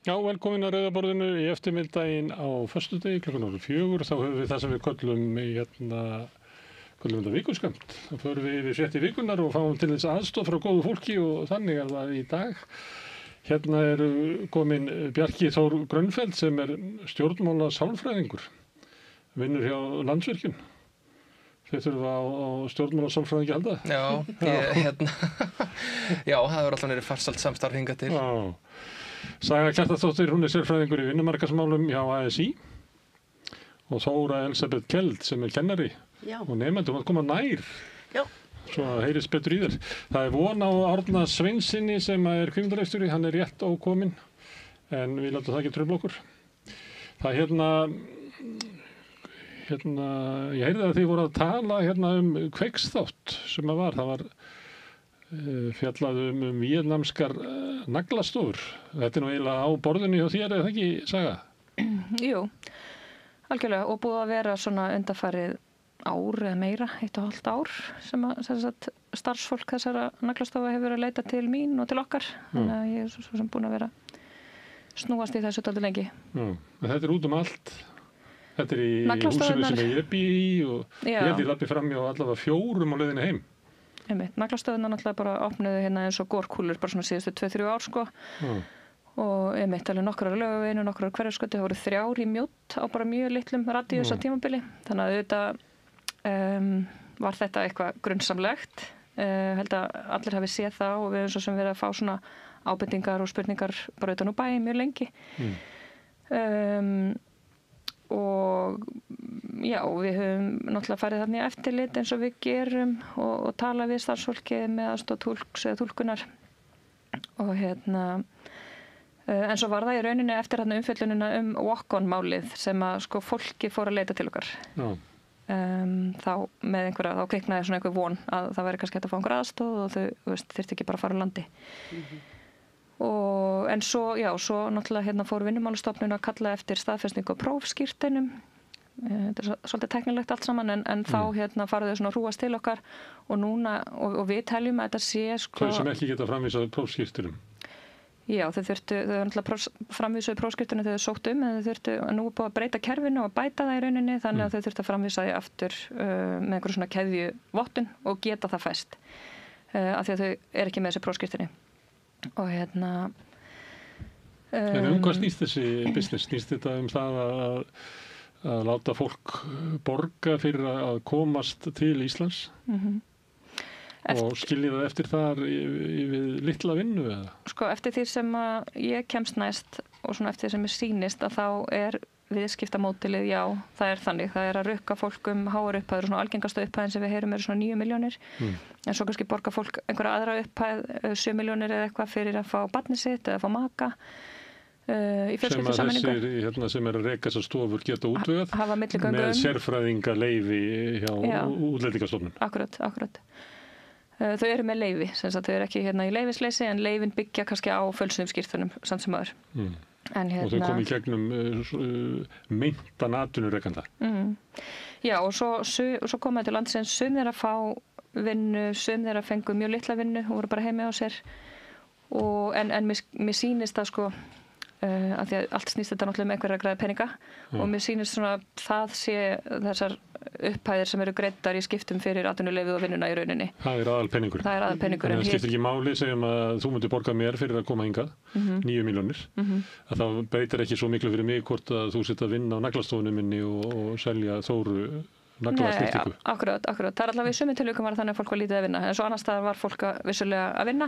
Já, velkomin að Rauða borðinu í eftirmiddaginn á föstudegi klukkan 4. Þá höfum við það sem við köllum þetta vikuskamt. Þá förum við yfir fréttir vikunnar og fáum til þess aðstoð frá góðu fólki og þannig er það í dag. Hérna er komin Bjarki Þór Grönfeldt sem er stjórnmála sálfræðingur, vinnur hjá Landsvirkjun. Þeir þurfa á stjórnmála sálfræðingi að halda. Já, það er alltaf verið farsælt samstarf hingað til. Já. Saga Kjartansdóttir, hún er sérfræðingur í vinnumarkaðsmálum hjá ASÍ og Þóra Elisabeth Kjeld sem er kennari og nemendur, hún koma nær. Já. Svo heyrist betur í þér. Það er von á Árna Sveinsinni sem er kvikmyndarleikstjóri, hann er rétt ókominn en við látum það ekki trufla okkur. Það ég heyrði að þið voru að tala Kveiksþátt sem að var, það var fjallað víetnamskar naglastofur. Þetta er nú eiginlega á borðinu hjá þér, eða ekki, Saga? Jú, algjörlega, og búið að vera svona undanfarið ár eða meira, 1,5 ár sem að starfsfólk þessara naglastofa hefur verið að leita til mín og til okkar. Þannig að ég er svo sem búin að vera snúast í þessu dálítið lengi. En þetta er út allt. Þetta er í húsinu sem ég bý í og ég held ég labbi fram hjá allavega 4 á leiðinni heim. Naglastöðuna náttúrulega bara opnuðu hérna eins og gorkúlur bara svona síðustu 2-3 ár sko. Og alveg nokkrar á Laugaveginu, nokkrar á Hverfisgötu, það voru 3 í Mjódd á bara mjög litlum radíus á tímabili. Þannig að auðvitað var þetta eitthvað grunnsamlegt. Held að allir hafi séð það og við erum svo sem verið að fá svona ábendingar og spurningar bara utan úr bæi mjög lengi. Og já, við höfum náttúrulega farið þarna í eftirlit eins og við gerum og tala við starfsfólkið með aðstoð túlks eða túlkunar og en svo var það í rauninni eftir umfjöllunina walk-on-málið sem að sko fólki fór að leita til okkar. Þá með einhverja, þá kviknaði svona einhver von að það væri kannski hægt að fá einhver aðstoð og þau þyrfti ekki bara að fara á landi. En svo náttúrulega fór Vinnumálastofnun að kalla eftir staðfestingu á prófskírteinum. Þetta er svolítið teknilegt allt saman en þá fara þau svona að hrúast til okkar og núna, og við teljum að þetta sé sko... Þau sem ekki geta framvísað prófskírteinum? Já, þau náttúrulega framvísuðu prófskírteinu þegar þau sóttu en þau þurftu nú búið að breyta kerfinu og bæta það í rauninni þannig að þau þurftu að framvísa því aftur með einhverju svona keðjuvottun og geta það fest af því að þau er ekki með þessi prófskírteini. Og En hvað snýst þessi business? Snýst þetta það að láta fólk borga fyrir að komast til Íslands og skilja það eftir þar við litla vinnu eða? Sko, eftir því sem ég kemst næst og svona eftir því sem ég sýnist að þá er viðskiptamódelið, já, það er þannig. Það er að rukka fólk háar upphæður og svona algengastu upphæðin sem við heyrum eru svona 9 milljónir. En svo kannski borga fólk einhverja aðra upphæð, 7 milljónir eða eitthvað fyrir að fá barnið sitt eða fá maka í fjölskyldusameiningu. Sem að þessi sem er að reka þessar stofur geta útvegað með sérfræðingaleyfi hjá Útlendingastofnun. Akkurat. Þau eru með leyfi, sem sagt þau eru ekki í leyfisleysi en leyfin byggja kannski á fölsuðum skírteinum samt sem áður. Og þau komu í gegnum meintan atvinnurekanda. Já, og svo komaði til landsins sum þeirra fá vinnu, sum þeirra fengu mjög litla vinnu og voru bara heimi á sér en mér sýnist það sko af því að allt snýst þetta náttúrulega einhverja að græða peninga og mér sýnist svona það sé þessar upphæðir sem eru greiddar í skiptum fyrir atvinnuleyfið og vinnuna í rauninni. Það er aðalpeningur. En það skiptir ekki máli, segjum að þú myndir borga mér fyrir að koma hingað, 9 milljónir, að það breytir ekki svo miklu fyrir mig hvort að þú sitt að vinna á naglastofunum minni og selja Þóru naglasnyrtingu. Nei, akkurat. Það er allavega í sumum tilvikum var þannig að fólk var lítið að vinna, en svo annars staðar var fólk vissulega að vinna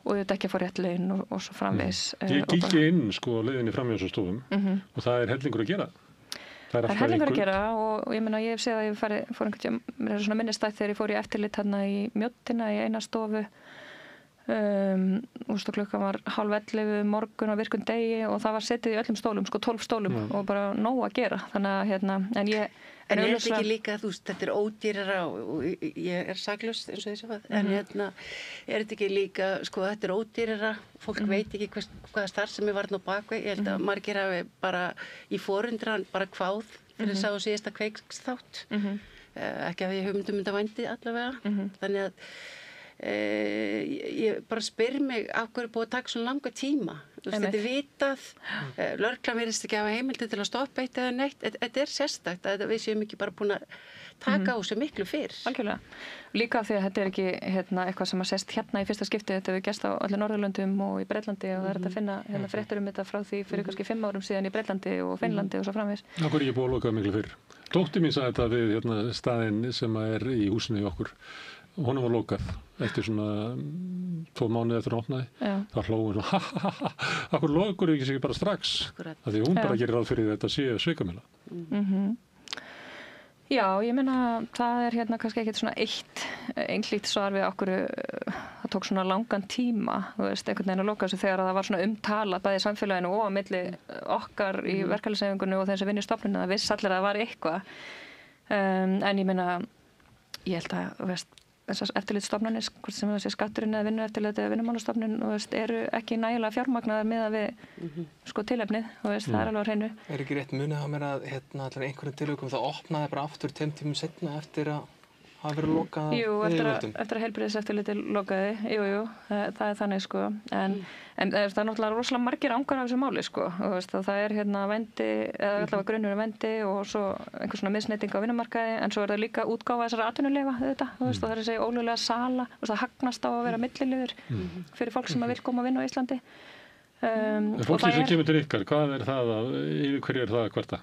og þetta ekki að fá rétt laun og svo framvegis. Ég kíkti inn sko leiðinni framhjóðsstofum og það er hellingur að gera. Það er hellingur að gera og ég meina ég hef séð að ég fór einhvern tíma, mér er svona minnistætt þegar ég fór í eftirlit hérna í Mjóddina í eina stofu klukkan var 10:30 morgun á virkum degi og það var setið í öllum stólum, sko 12 stólum og bara nóg að gera, þannig að En er þetta ekki líka, þetta er ódýrara og ég er saklaus eins og þessi hvað, en er þetta ekki líka, sko þetta er ódýrara, fólk veit ekki hvaða starfsemi var þarna á bakvið, ég held að margir hafi bara í forundran bara kváð fyrir að sá síðasta Kveiksþátt, ekki að ég hugmyndum þetta vændi allavega, þannig að ég bara spyr mig af hverju búið að taka svona langa tíma þetta er vitað, lögreglan virðist ekki hafa heimildi til að stoppa eitt eða neitt, þetta sérstakt að við séum ekki bara búin að taka á þessu miklu fyrr. Algjörlega. Líka því að þetta ekki eitthvað sem að sést í fyrsta skipti, þetta hefur gerst á allir Norðurlöndum og í Bretlandi og það er að finna fréttir þetta frá því fyrir kannski 5 árum síðan í Bretlandi og Finnlandi og svo framvegis. Hvað er ég búið að loka miklu fyrr? Dóttir mín sagði þetta við staðinn sem er í húsinu í okkur. Honum var lokað eftir svona 2 mánuði eftir að opnaði. Það hlóði svona, akkur lokur ekki sig bara strax. Því hún bara gerir ráð fyrir þetta sé svikamæla. Já, ég meina það er kannski ekkert svona einhlítt svar við okkur það tók svona langan tíma, þú veist, einhvern veginn að loka þessu þegar það var svona umtalað bæði í samfélaginu og á milli okkar í verkalýðshreyfingunni og þeim sem vinnur í stofnunum, það viss allir að það var eitthvað. En ég meina, ég held að, þú veist, þessar eftirlitsstofnanir, hvort sem það sé skatturinn eða vinnueftirlit eða vinnumálastofnun, þú veist, eru ekki nægilega fjármagnaðar miðað við tilefnið, þú veist, það er alveg á hreinu. Er ekki rétt munið á mér að allir einhverjum tilvikum það opnaði bara aftur 5 tímum seinna eftir að hafa verið lokað? Jú, eftir að heilbrigðiseftirlitið lokaði, jú, það er þannig sko, en það er náttúrulega rosalega margir angar af þessu máli sko, og veist, það er vændi, eða allavega grunnur vændi og svo einhver svona misneyting á vinnumarkaði, en svo er það líka útgáfa þessara atvinnuleyfa þetta, og það er þessi ólöglega sala, það hagnast á að vera milliliður fyrir fólk sem vil koma að vinna á Íslandi. Fólki sem kemur til ykkar, hvað er það, yfir hverju er það að kvarta?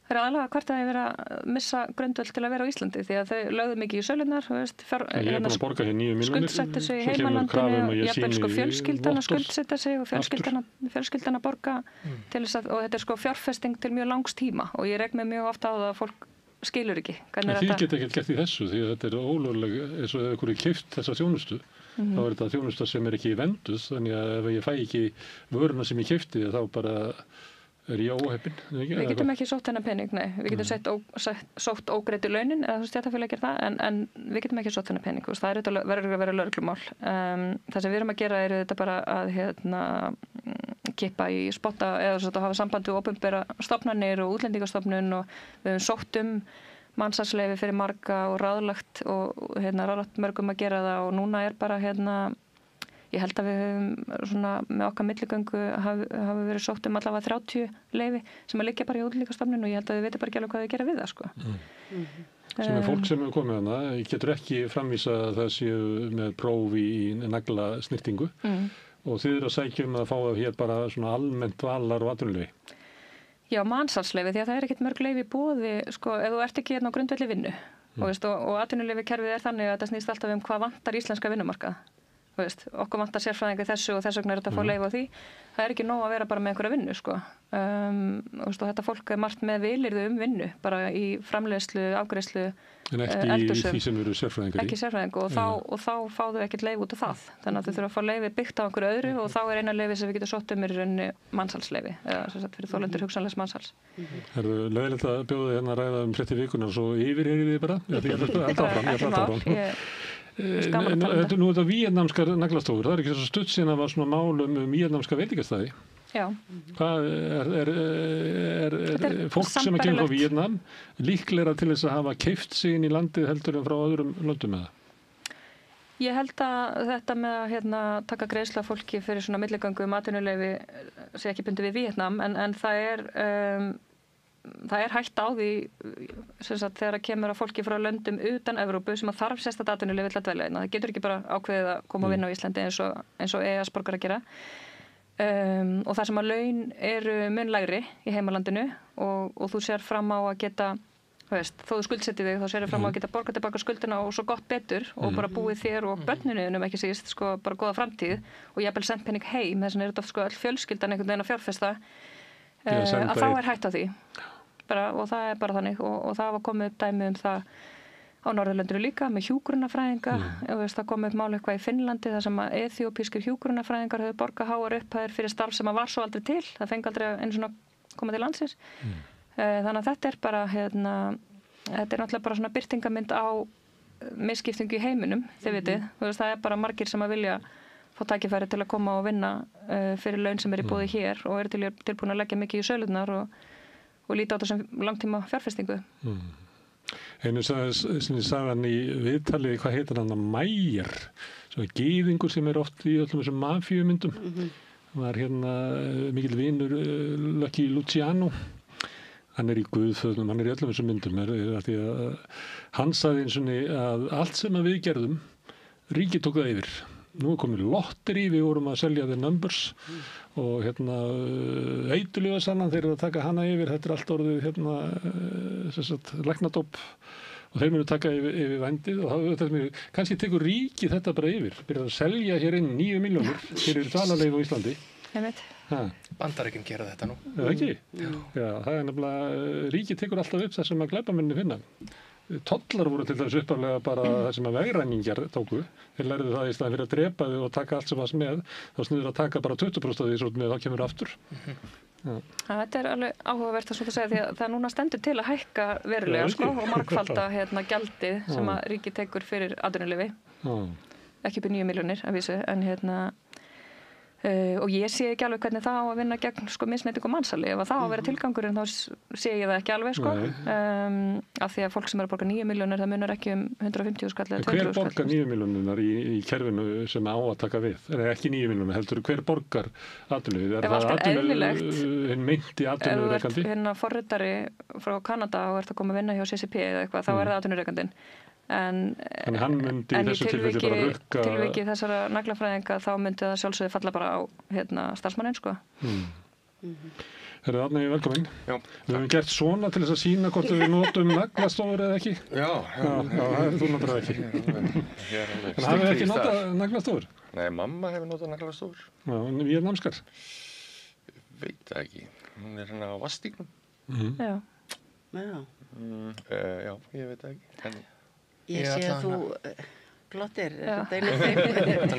Það er aðalega hvert að ég vera að missa grundvöld til að vera á Íslandi því að þau lögðu mikið í sölunar, þú veist, ég er búin að borga hér 9 milljónir, skuldsettu sig í heimalandinu, jafnvel sko fjölskyldan að skuldsetta sig og fjölskyldan að borga til þess að, og þetta er sko fjárfesting til mjög langs tíma og ég regn mig mjög ofta á það að fólk skilur ekki. En þið geta ekkert gert í þessu því að þetta er ólögleg, eins og ef ykkur er keypt þessa þjónustu, þá er þetta þjónusta sem er ekki venduð, þannig að ef ég fæ ekki vöruna sem ég keypti þá bara er ég óheppinn? Við getum ekki sótt þennan pening, nei. Við getum sótt ógreiddu launin, eða þú veist, stéttarfélög gerir það, en við getum ekki sótt þennan pening. Það verður að vera lögreglumál. Það sem við erum að gera er þetta bara að kippa í spotta eða hafa samband við opinbera stofnanir og útlendingastofnun og við höfum sótt mansalsleyfi fyrir marga og ráðlagt mörgum að gera það og núna er bara ég held að við höfum svona með okkar milligöngu hafi verið sótt allavega 30 leyfi sem að liggja bara í útlendingastofnun og ég held að við veitum bara ekki alveg hvað við gera við það sko. Sem er fólk sem hefur komið hana, getur ekki framvísa að það séu með próf í naglasnyrtingu og þið eru að sækja að fá hér bara svona almennt valar og atvinnuleyfi. Já, mansalsleyfi, því að það er ekkert mörg leyfi í boði, sko, ef þú ert ekki á grundvelli vinnu og atvinnuleyfi kerfið er þannig að þetta snýst alltaf hvað vantar íslenska vinnumarkað. Okkur vantar sérfræðingar þessu og þess vegna er þetta að fá leyfi á því. Það er ekki nóg að vera bara með einhverja vinnu sko. Og þetta fólk er margt með vilyrðu vinnu bara í framleiðslu, afgreiðslu, en ekki í því sem eru sérfræðingar í. Ekki sérfræðingu og þá fá þau ekkert leyfi út af það. Þannig að þau þurfa að fá leyfi byggt á einhverju öðru og þá er eina leyfi sem við getum sótt í rauninni mansalsleyfi eða fyrir þolendur hugsanlegs mansals. Er það leiðilegt að bjóða þið að ræða frétt í vikuna og svo yfirheyrið þið bara? Nú er þetta víetnamskar naglastofur, það er ekki svo stutt síðan að var svona málum víetnamska veitingastæði. Já. Hvað er fólk sem að kemur frá Víetnam líklegra til þess að hafa keypt sig inn í landið heldur en frá öðrum löndum með það? Ég held að þetta með að taka greiðslu af fólki fyrir svona milligöngu atvinnuleyfi sé ekki bundið við Víetnam en það er hægt á því þegar að kemur að fólki frá löndum utan Evrópu sem að þarf sérstakt atvinnuleyfi til að dvelja hérna. Það getur ekki bara ákveðið að koma að vinna á Íslandi eins og EES-borgarar gera. Og það sem að laun eru mun lægri í heimalandinu og þú sér fram á að geta, þó þú skuldsetti þig, þá sér fram á að geta borgað tilbaka skuldina og svo gott betur og bara búið þér og börnunum ekki síst, sko, bara góða framtíð og jafnvel sent pening heim, þess vegna er þetta sko öll fjölskyldan einhvern veginn að fjárfesta. Að þá er hægt á því og það er bara þannig og það var komið upp dæmi það á Norðurlöndinu líka með hjúkrunarfræðinga það kom upp mál eitthvað í Finnlandi þar sem að eþíópískir hjúkrunarfræðingar höfðu borgað háar upphæðir fyrir starf sem að var svo aldrei til, það fengi aldrei einu svona koma til landsins þannig að þetta er bara þetta er náttúrulega bara svona birtingamynd á misskiptingu í heiminum þið vitið, það er bara margir sem að vilja fá tækifæri til að koma og vinna fyrir laun sem er í boði hér og eru tilbúin að leggja mikið í sölurnar og líta á þetta sem langtíma fjárfestingu. Einu sagan í viðtali, hvað heitir hann, Mæjar, svona gyðingur sem er oft í öllum þessum mafíumyndum. var mikill vinur Lucky Luciano. Hann í Guðföðnum, hann í öllum þessum myndum. Því að hann sagði eins og að allt sem að við gerðum, ríkið tók það yfir. Nú komið lotteri, við vorum að selja The Numbers og eitulífasalan, þeir eru að taka hana yfir, þetta allt orðið læknadóp og þeir munu taka yfir vændið og kannski tekur ríkið þetta bara yfir, byrjar að selja hér inn 9 milljónir fyrir dvalarleyfi á Íslandi. Bandaríkin gera þetta nú. Eða ekki? Já, það nefnilega, ríkið tekur alltaf upp það sem að glæpamenni finna. Tollar voru til þess upphaflega bara það sem að vegræningjar tóku. Þeir lærðu það í staðinn fyrir að drepa þau og taka allt sem var með, þá sniður að taka bara 20% af því svo með þá kemur aftur. Þetta alveg áhugavert að segja því að það núna stendur til að hækka verulega og margfalda gjaldið sem að ríkið tekur fyrir atvinnuleyfi. Ekki upp í 9 milljónir að vísu, en og ég sé ekki alveg hvernig það á að vinna gegn misneytingu og mansali. Ef það á að vera tilgangurinn þá sé ég það ekki alveg af því að fólk sem er að borga 9 milljónir það munar ekki 150 skall eða 200 skall. Hver borgar 9 milljónirnar í kerfinu sem á að taka við? Er ekki 9 milljónir heldur, hver borgar atvinnuleyfið? Er það meinti atvinnurekandi? Ef þú ert forritari frá Kanada og ert að koma að vinna hjá CCP eða eitthvað, þá er það atvinnurekandinn. En í tilviki þessara naglafræðinga þá myndi það sjálfsögðu falla bara á starfsmanninn Árni, velkomin. Við höfum gert svona til þess að sýna hvort við notum naglastofur eða ekki. Já, þú notar það ekki. En hafið þið ekki notað naglastofur? Nei, mamma hefur notað naglastofur. Já, en víetnamskar? Veit það ekki. Hún er á vastíknum. Já. Já, ég veit það ekki. Ég sé að þú glottir.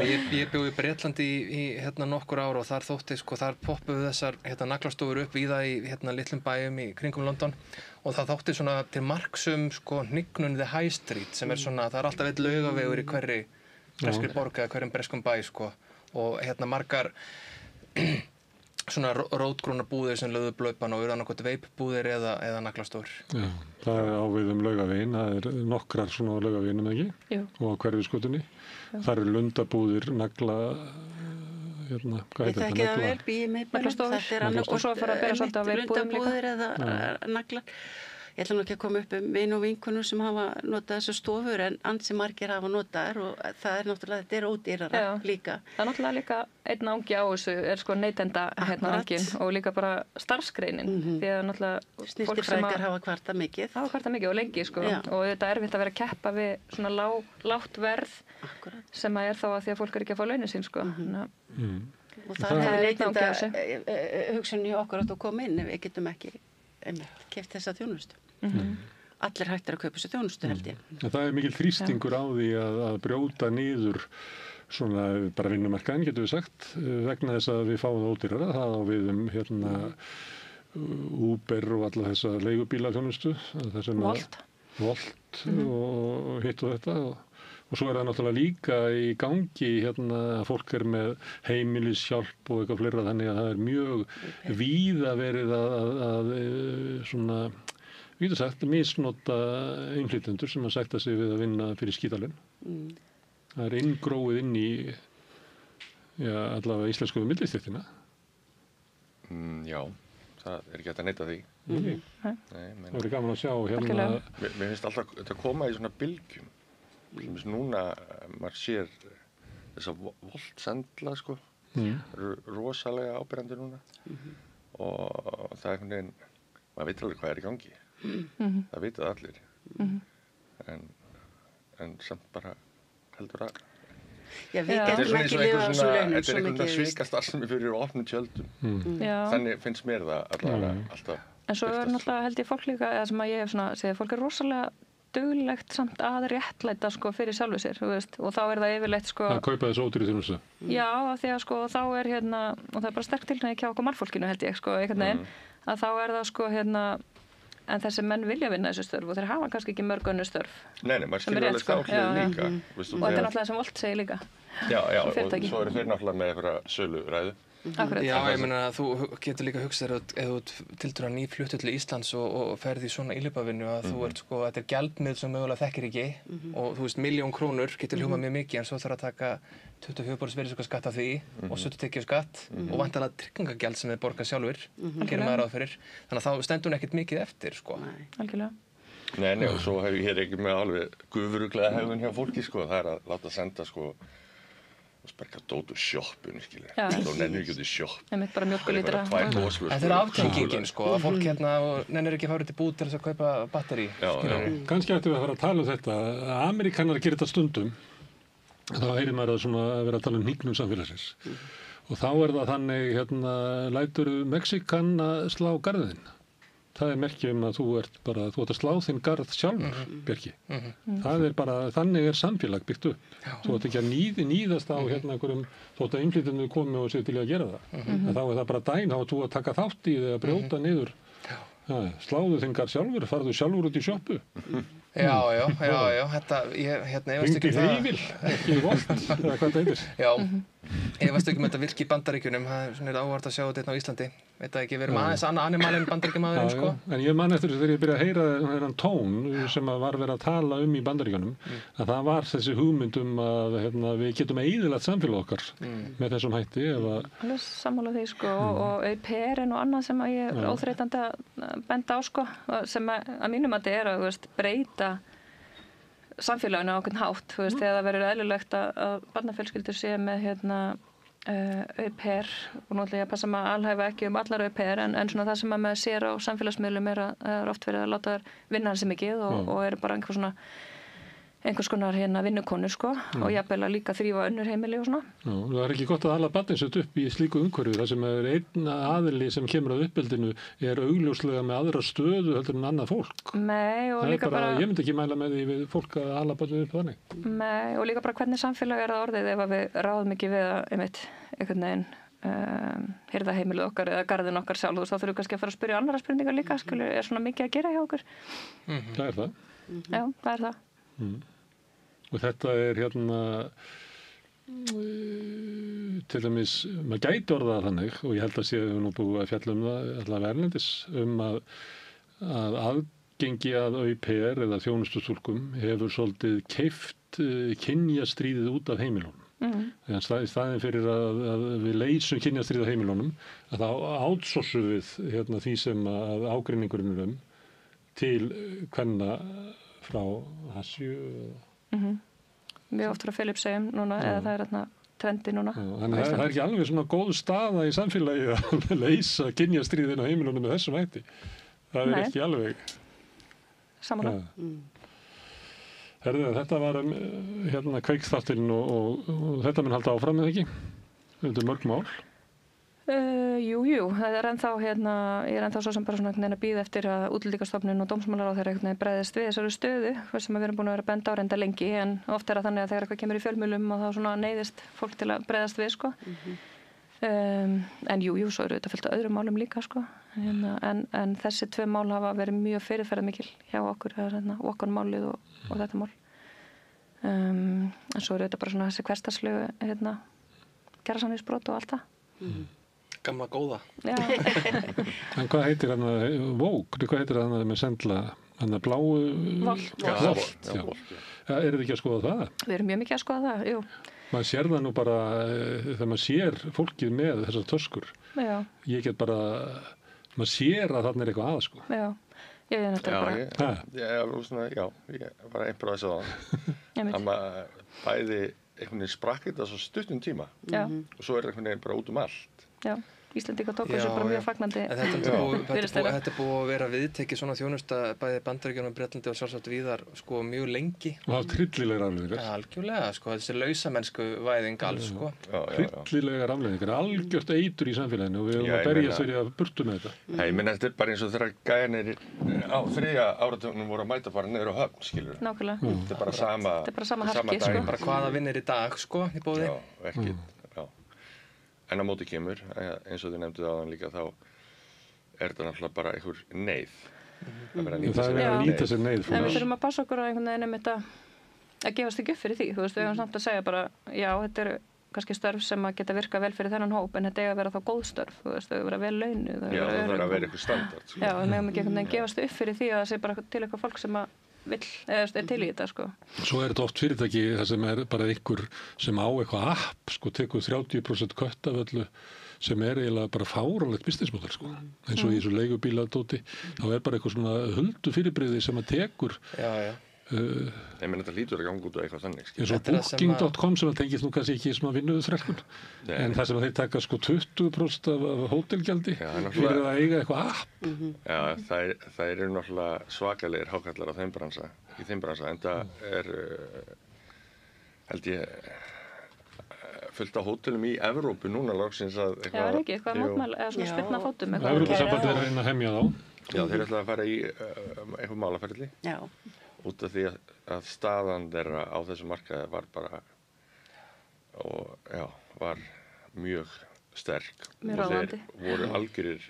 Ég bjó í Bretlandi í nokkur ár og þar þótti, þar poppuðu þessar naglastofur upp í það í litlum bæjum í kringum London og það þótti svona til marksum hnignun the High Street sem er svona, það er alltaf einn laugavegur í hverri breskri borg eða hverjum breskum bæ og margar svona rótgrónar búðir sem lögðu blaupan og eru annað veipbúðir eða naglastofur. Já, það er á við Laugaveginn, það er nokkrar svona á Laugaveginum ekki? Jú. Og á Hverfisgötunni. Það eru lundabúðir, nagla, hvað heitir þetta? Ég þekki það vel, bíómiðbærum, þetta er annað og svo fyrir að bera svolítið á veipbúðum líka. Lundabúðir eða naglar. Ég ætla nú ekki að koma upp vin og vinkonur sem hafa notað þessar stofur en ansi margir hafa notaðar og það er náttúrulega, þetta er ódýrara líka. Það er náttúrulega líka einn angi á þessu er neytenda angin og líka bara starfsgreinin því að náttúrulega snyrtifræðingar hafa kvartað mikið. Hafa kvartað mikið og lengi og þetta er erfitt að vera að keppa við svona lágt verð sem að er þá að því að fólk er ekki að fá launin sín Og það hefur neytenda hugsunni okkur að þú koma inn ef við getum ekki keypt þessa þjónustu. Allir hægt að kaupa þessu þjónustu held ég. Það er mikil þrýstingur á því að brjóta niður svona bara vinnumarkaðinn getum við sagt vegna þess að við fáum það ódýrara. Það á við Uber og alla þessa leigubíla þjónustu. Volt og hitt og þetta og svo er það náttúrulega líka í gangi að fólk er með heimilishjálp og eitthvað fleira þannig að það er mjög víða verið að svona, við getum sagt, misnota innflytjendur sem að sætta sig við að vinna fyrir skítalinn. Það er inngróið inn í allavega íslensku millistéttina. Já, það er ekki hægt að neita því. Það verður gaman að sjá Mér finnst alltaf þetta koma í svona bylgjum. Núna maður sér þessa voltsendla rosalega áberandi núna og það er einhvern veginn maður veit alveg hvað er í gangi það veit það allir en samt bara heldur að við getum ekki lifað á þessum launum þetta er einhvern svikastarfsemi fyrir opnum tjöldum þannig finnst mér það allavega alltaf en svo er náttúrulega held ég fólk líka eða sem að ég hef séð fólk er rosalega duglegt samt að réttlæta fyrir sjálfu sér, og þá er það yfirleitt að kaupa þessu ódýru þjónustu. Já, því að þá er og það er bara sterk tilhneigingu hjá okkur mannfólkinu held ég, einhvern veginn, að þá er það en þessi menn vilja vinna þessu störf og þeir hafa kannski ekki mörg önnur störf. Nei, maður skilur alveg þá hlið líka. Og þetta er náttúrulega sem Volt segir líka. Já, og svo eru þeir náttúrulega með einhverja söluræðu. Akkurat. Já, ég meina að þú getur líka hugsað ef þú tildur að nýfluttu til Íslands og ferði í svona íhlaupavinnu að þú ert sko, þetta er gjaldmiðl sem mögulega þekkir ekki og þú veist 1.000.000 krónur getur hljómað mjög mikið en svo þarf að taka 24% virðisaukaskatt af því og 70% skatt og vantarlega tryggingagjald sem þið borga sjálfur, gerir maður ráð fyrir. Þannig að þá stendur hún ekkert mikið eftir, sko. Algjörlega. Nei, og svo hef ég ekki með alveg gufuruglega hegðun hjá fólki, sko. Það er að láta senda, sko, og sparka dót úr sjoppunni, skilja. Þá nennir ekki út í sjopp. Einmitt bara mjólkulítra. Þetta er aftengingin, sko, að fólk hérna nennir ekki að fara út í búð til þess að kaupa batteri. Kannski ættum við að fara að tala um þetta. Ameríkanar gerir þetta stundum. Þá heyrir maður að vera að tala um hnignun samfélagsins. Og þá er það þannig, hérna, lætur Mexikan að slá garðinn. Það er merki að þú ert að slá þinn garð sjálfur, Bjarki. Það er bara, þannig er samfélag byggt upp. Þú ert ekki að níðast á hérna einhverjum, þótt að innflytjendur komi og séu til að gera það. En þá er það bara þá þú að taka þátt í þig að brjóta niður. Sláðu þinn garð sjálfur, farðu sjálfur út í sjoppu. Já, þetta, hérna, ég veist ekki það. Hringdu í Heyvill, ekki í Volt, eða hvað það heitir. Já, ég veist ekki þetta virki í Bandaríkjunum, það er áhvert að sjá þetta á Íslandi. Veit það ekki, við erum aðeins animalinn Bandaríkjamaðurinn, sko. En ég man eftir þegar ég byrjaði að heyra þennan tón sem var verið að tala í Bandaríkjunum, að það var þessi hugmynd að við getum eyðilagt samfélag okkar með þessum hætti. Alveg sammála því, sko, og au pair og annað sem ég er óþreytandi að benda á, sko, sem að mínum að þetta er að breyta samfélaginu á okkur hátt, þegar það verður eðlilegt að barnafjölskyldur sé með au pair og náttúrulega ég passa maður að alhæfa ekki allar au pair en svona það sem maður sér á samfélagsmiðlum er oft verið að láta þær vinna hansi mikið og eru bara einhvers konar vinnukonur, sko, og jafnvel að líka þrífa önnur heimili og svona. Já, það er ekki gott að ala barnið sett upp í slíku umhverfi þar sem er einn aðili sem kemur að uppeldinu er augljóslega með aðra stöðu heldur en annað fólk. Nei, og líka bara... Ég myndi ekki mæla með því við fólk að ala barnið upp þannig. Nei, og líka bara hvernig samfélag er það orðið ef við ráðum ekki við að, einhvern veginn, hirða heimilið okkar eða garðin okkar sjálf, þá þurfum við kannski að fara að spyrja annara spurningar líka, er svona mikið að gera hjá okkur? Það er það. Já, það er það. Og þetta er til dæmis, maður gæti orðað þannig og ég held að séu nú búið að fjalla það allavega erlendis að aðgengi að au pair eða þjónustustúlkum hefur svolítið keypt kynjastríðið út af heimilunum. Í staðinn fyrir að við leysum kynjastríðið af heimilunum að þá outsourcum við því sem að ágreiningurinn er til kvenna frá Asíu. Mjög oft frá Filippseyjum núna, eða það er trendi núna. Þannig það er ekki alveg svona góð staða í samfélagi að leysa kynjastríðin á heimilunum með þessum hætti. Það er ekki alveg. Samanlega. Herðu, þetta var kveikþáttinn og þetta mun halda áfram eða ekki? Þetta er mörg mál. Jú, það er ennþá ég er ennþá svo sem bara svona að bíða eftir að Útlendingastofnun og dómsmálaráðherra bregðist við þessari stöðu sem við erum búin að vera benda á reynda lengi en oft er það þannig að þegar eitthvað kemur í fjölmiðlum og þá svona neyðist fólk til að bregðast við, sko. En jú, svo eru þetta fullt af öðrum málum líka, sko. En þessi tvö mál hafa verið mjög fyrirferðarmikil hjá okkur, Walk-on-málið og þetta mál. En svo eru þetta bara svona þessi hversdagslegu kjarasamningsbrot og allt það. Gamla góða. Já. En hvað heitir hvað heitir með sendla, bláu... Volt. Volt, já. Er þetta ekki að skoða það? Við erum mjög mikið að skoða það, jú. Maður sér það nú bara, þegar maður sér fólkið með þessar töskur. Já. Ég get bara, maður sér að þarna er eitthvað að, sko. Já. Ég er náttúrulega bara... Ég var einhverjum að segja það. Bæði einhvern veginn sprakk þetta svo stuttum tíma og svo er einhvern veginn bara út allt. Já, Íslendingar tóku þessu bara mjög fagnandi. Þetta er búið að vera viðtekið svona þjónusta bæði Bandaríkjunum, Bretlandi og sjálfsagt víðar mjög lengi. Og það er hryllilegar afleiðingar. Algjörlega, þessi lausamennsku væðing alls, sko. Hryllilegar afleiðingar, algjört eitur í samfélaginu og við erum að berjast fyrir að burtu með þetta. Ég menn þetta er bara eins og þegar gæjarnir á þriðja áratugnum voru að mæta bara niður á höfn, skilur. Nákvæmlega. Þetta er bara sama harki, sko. Bara hvaða vinnir í dag, sko, í boði. En á móti kemur, eins og þið nefnduð áðan líka, þá er þetta náttúrulega bara einhver neyð. Það er að nýta sér neyð. En við þurfum að passa okkur á einhvern veginn að gefast ekki upp fyrir því. Við höfum samt að segja bara, já, þetta eru kannski störf sem að geta virkað vel fyrir þennan hóp en þetta eiga að vera þá góð störf, þú veist, þau vera vel launuð. Já, það þarf að vera eitthvað standard. Sko. Já, við megum ekki einhvern veginn gefast upp fyrir því að það sé bara til eitthvað fólk sem að vill, eða til í þetta, sko. Svo þetta oft fyrirtæki það sem bara einhver sem á eitthvað app, sko, tekur 30% kött af öllu sem eiginlega bara fáránlegt businessmodel, sko. Eins og í þessu leigubíladóti, þá bara eitthvað svona huldu fyrirbrigði sem að tekur. Já. Ég menn þetta lítur að ganga út á eitthvað þannig. Eins og Booking.com sem að tengist nú kannski ekki sem að vinnuðu þrælkun. En það sem að þeir taka sko 20% af hótelgjaldi fyrir að eiga eitthvað app. Já, það eru náttúrulega svakalegir hákallar á þeim bransa, í þeim bransa, en það held ég fullt af hótelum í Evrópu núna loksins að eitthvað... Já, ekki, eitthvað mótmæl, eða svona spilna fótum. Evrópusambandið að reyna að hemja þá. Já, þeir ætla að fara í eitthvað málaferli. Já. Út af því að staðan þeirra á þessu markaði var bara var mjög sterk og þeir voru algjörir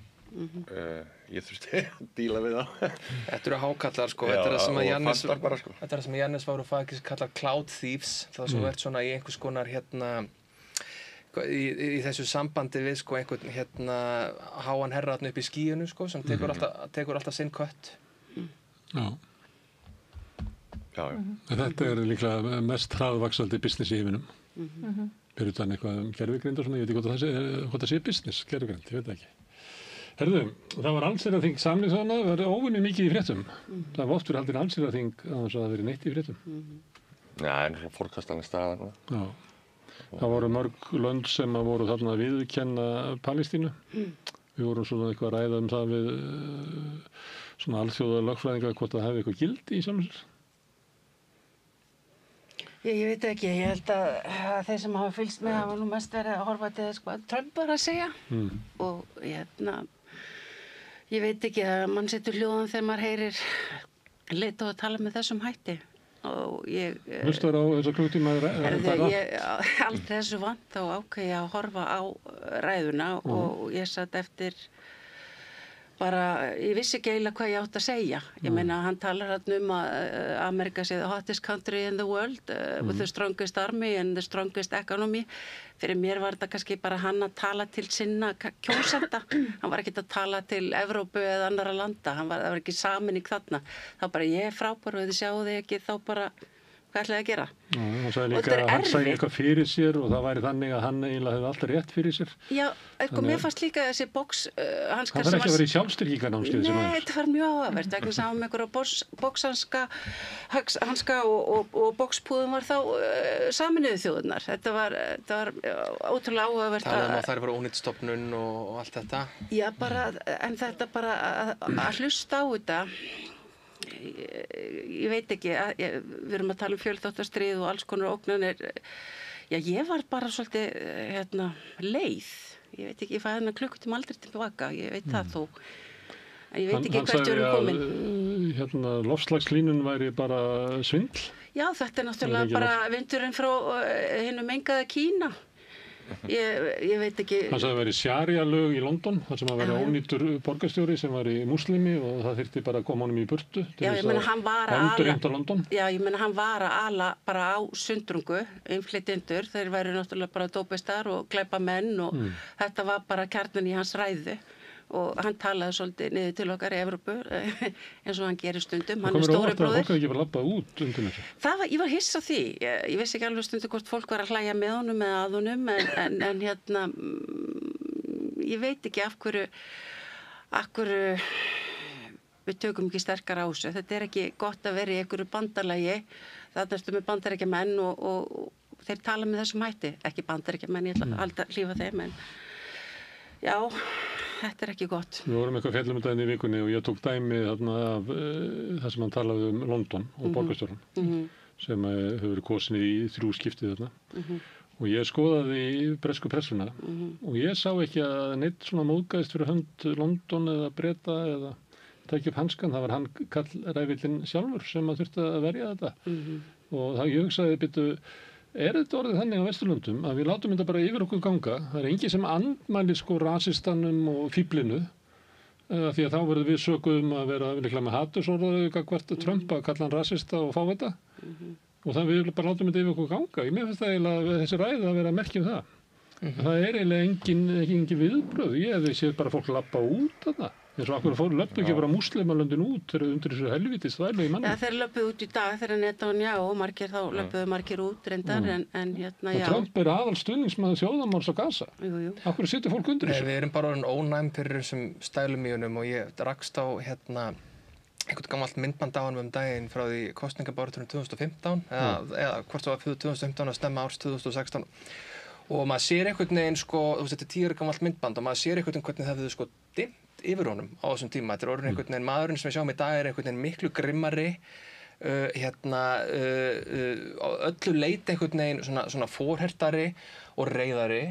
ég þurfti að díla við það. Þetta eru hákallar, sko. Já, þetta er það sem Jannes Varoufakis kallar cloud thieves, það sem verður svona í einhvers konar í þessu sambandi við sko einhvern háan herra upp í skíinu, sko, sem tekur alltaf sinn kött. Já. Þetta líklega mest hraðvaxandi business í heiminum. Fyrir utan eitthvað gervigreind og svona, ég veit ekki hvort það sé business, gervigreind, ég veit það ekki. Herðu, það var allsherjarþing Sameinuðu þjóðanna, það var óvenju mikið í fréttum. Það var oft verið haldin allsherjarþing að það verið neitt í fréttum. Já, en svona fórkastanleg staðan. Já, það voru mörg lönd sem að voru þarna að viðurkenna Palestínu. Við vorum svona eitthvað að ræða það við svona alþjóða lögfræðinga hvort það hefði eitthvað gildi í samsins. Ég veit ekki, ég held að þeir sem hafa fylgst með hafa nú mest verið að horfa til þess hvað Trump var að segja og ég veit ekki að mann setur hljóðan þegar maður heyrir leita og tala með þessum hætti og ég... Hlustar á þessa klukkutíma aldrei þessu vant þá ákveði ég að horfa á ræðuna og ég satt eftir bara, ég vissi ekki eiginlega hvað ég átt að segja. Ég meina, hann talar hérna að Amerika sé the hottest country in the world with the strongest army and the strongest economy. Fyrir mér var þetta kannski bara hann að tala til sinna kjósenda. Hann var ekki að tala til Evrópu eða annara landa. Það var ekki sameining þarna. Þá bara ég frábær og þið sjáu þig ekki, þá bara hvað ætlaði að gera? Hann sagði líka að hann sæði eitthvað fyrir sér og það væri þannig að hann eiginlega hefði alltaf rétt fyrir sér. Já, mér fannst líka þessi boxhanskar sem... Það var ekki að vera í sjálfstyrkingarnámskeið sem Nei, þetta var mjög áhugavert, vegna sem með einhverja boxhanska og boxpúðum var þá Sameinuðu þjóðirnar. Þetta var ótrúlega áhugavert að þær var ónýtt-stofnun og allt þetta. Já, bara, en þetta bara að hlusta á þetta ég veit ekki, við erum að tala um fjölþáttastríð og alls konar ógnanir. Já, ég var bara svolítið leið. Ég veit ekki, ég fæði hennar klukkutíma aldrei tilbaka, ég veit það þó. En ég veit ekki hvert við erum komin. Hann sagði að loftslagslínun væri bara svindl. Já, þetta náttúrulega bara vindurinn frá hinu mengaða Kína. Ég veit ekki... Hann sagði að það væri sharia-lög í London, þar sem að væri ónýtur borgarstjóri sem væri múslimi og það þyrfti bara að koma honum í burtu til þess að endurheimta London. Já, ég meina hann var að ala bara á sundrungu, innflytjendur, þeir væri náttúrulega bara dópistar og glæpamenn og þetta var bara kjarnan í hans ræðu. Og hann talaði svolítið niður til okkar í Evrópu eins og hann gerir stundum. Hann er stóri bróðir. Fólk hefði ekki bara labbað út undir þessu? Ég var hissa á því. Ég vissi ekki alveg stundum hvort fólk var að hlæja með honum eða að honum en ég veit ekki af hverju við tökum ekki sterkar á þessu. Þetta er ekki gott að vera í einhverju bandalagi. Þarna ertu með bandaríkjamenn og þeir tala með þessum hætti. Ekki bandaríkjamenn, ég ætla aldrei að hlífa þeim en já, þetta er ekki gott. Við vorum eitthvað fjallum um daginn í vikunni og ég tók dæmi þarna af það sem hann talaði um London og borgarstjóran sem hefur verið kosin í 3 skiptið þarna og ég skoðaði bresku pressuna og ég sá ekki að neitt svona móðgæðist fyrir hönd London eða Breta eða tækja upp hanskan, það var hann kallræfillinn sjálfur sem að þurfti að verja þetta og það ég hugsaði byttu þetta orðið þannig á Vesturlöndum að við látum þetta bara yfir okkur ganga. Það er engin sem andmælir sko rasistanum og fíblinu því að þá verðum við sökuð að vera líklega með hatursorðaðu gagnvart Trump að kalla hann rasista og fá þetta. og það við bara látum þetta yfir okkur ganga. Mér finnst það eiginlega þessi ræða að vera að merkja það. Það eiginlega engin viðbröð. Ég hefði séð bara fólk labba út þarna. Eins og akkur löppu ekki bara múslimalöndin út þegar undir þessu helvítist þvælu í manni. Ja, þeir löppuðu út í dag þegar Netanyahu og margir þá löppuðu margir út reyndar en hérna, já. Trump aðal stuðningsmaður þjóðarmáls á Gaza. Jú. Akkur situr fólk undir þessu? Við erum bara orðin ónæm fyrir þessum stælumíunum og ég rakst á einhvern gammalt myndband á hann daginn frá því kosningabáraturum 2015 eða hvort það var 2015 að stemma árs 2016 og maður sér einhvern veginn sko, þú veist þetta er 10 ára gammalt myndband og maður sér einhvern veginn hvernig það hefði sko dimmt yfir honum á þessum tíma. Þetta er orðin einhvern veginn maðurinn sem við sjáum í dag er einhvern veginn miklu grimmari öllu leiti einhvern veginn svona fórhertari og reiðari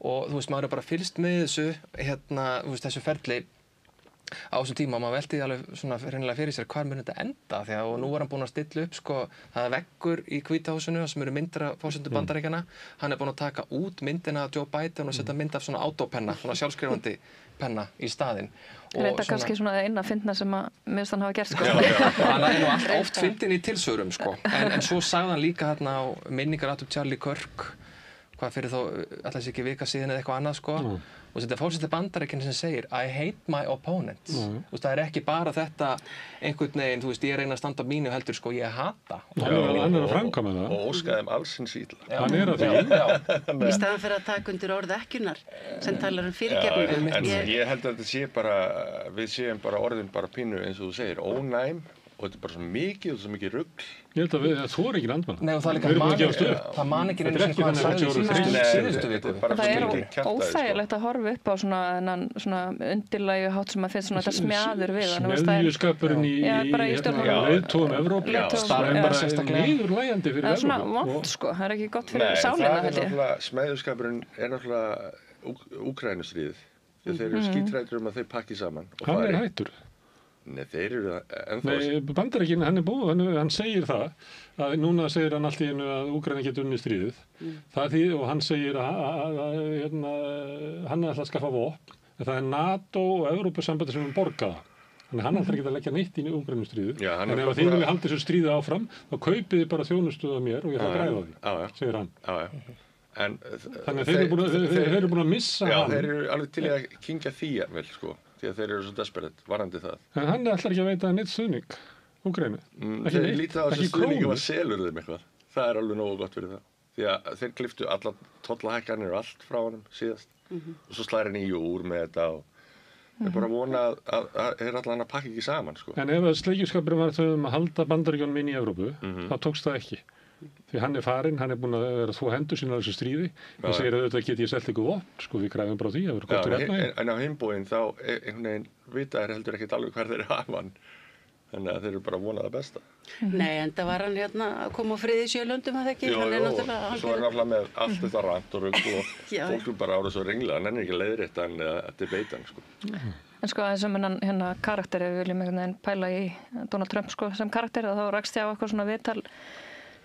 og þú veist maður er bara fylgst með þessu þú veist þessu ferli á þessum tíma og maður velti alveg svona reynilega fyrir sér hvar mun þetta enda því að og nú er hann búinn að stilla upp sko það er veggur í Hvíta húsinu sem eru myndir af forsetum Bandaríkjanna hann er búinn að taka út myndina af Joe Biden og setja mynd af svona autopenna, svona sjálfskrifandi penna í staðinn. Reynda kannski svona eina fyndna sem að minnst hann hafa gert sko. Hann er nú allt oft fyndin í tilsvörum sko en svo sagði hann líka hérna á minningar af Charlie Kirk hvað fyrir þó alltaf ekki vika síðan eða eitthvað annað sko og þetta er fórseti Bandaríkjanna sem segir I hate my opponents þú veist það er ekki bara þetta einhvern veginn þú veist ég reyna að standa á mínu heldur sko ég hata hann er að framkvæma það og óskaði allsins illa hann er að því í staðan fyrir að taka undir orð ekkjunar sem talar fyrirgefningu en ég held að þetta sé bara við séum bara orðin bara pínu eins og þú segir ónæm og þetta er bara svo mikið rugl. Ég held að það er ekki landmann. Nei og það er líka það man ekki einu sinni hvað hann sagði síðustu viku. Það er óþægilegt að horfa upp á svona undirlægu hátt sem að finnst svona þetta smjaður við hann. Smeðjuskapurinn í leiðtogum Evrópu. Það er bara niðurlægjandi fyrir Evrópu. Það er svona vont sko, það er ekki gott fyrir sálina held ég. Smeðjuskapurinn er náttúrulega Úkraínustríðið. Þeir eru skítræddir að þeir pakki saman. Hann er hættur. Nei, þeir eru ennþá... Nei, Bandaríkinn, hann segir það að núna segir hann allt í einu að Úkraína getur unnið stríðið. Og hann segir að hann er alltaf að skaffa vopn. Það er NATO og Evrópusambandi sem borga það. Þannig hann ætlar ekki að leggja neitt í Úkraínustríðið. En ef þið vilja halda þessu stríði áfram, þá kaupið þið bara þjónustu af mér og ég ætla að græða því, segir hann. Þannig að þeir eru búin að missa hann. Já, þeir eru alveg til að kyngja því vel, sko. Því að þeir eru svo desperate, varandi það. En hann ætlar ekki að veita neitt stuðning, Úkraínu. Þeir líta á þessu stuðning og að selur þeim eitthvað. Það er alveg nógu gott fyrir það. Því að þeir klipptu alla tollahækkanir og allt frá honum síðast. Og svo slæri hann í og úr með þetta og þeir bara vona að þeir allan að pakka ekki saman, sko. En ef sleikjuskapurinn var þau að halda Bandaríkjunum inn í Evrópu, þá tókst það ekki. Því hann er farinn, hann er búinn að vera þvó hendur sína á þessu stríði. Hann segir að auðvitað get ég selt ykkur vopn, sko, við græðum bara því að vera gott fyrir efnahinn. En á hinbóginn þá einhvern veginn vita þeir heldur ekkert alveg hver þeir hafa hann. Þannig að þeir eru bara að vona það besta. Nei, en það var hann hérna að koma á friði í sjölöndum að það ekki. Jú, svo er náttúrulega með allt þetta rant og rugg og fólk er bara árið svo ringla. Hann er ekki að leiðrétta hann eða debata hann, sko. En sko þessum hérna karakter, ef við viljum einhvern veginn pæla í Donald Trump sko, sem karakter, þá rakst ég á eitthvað svona viðtal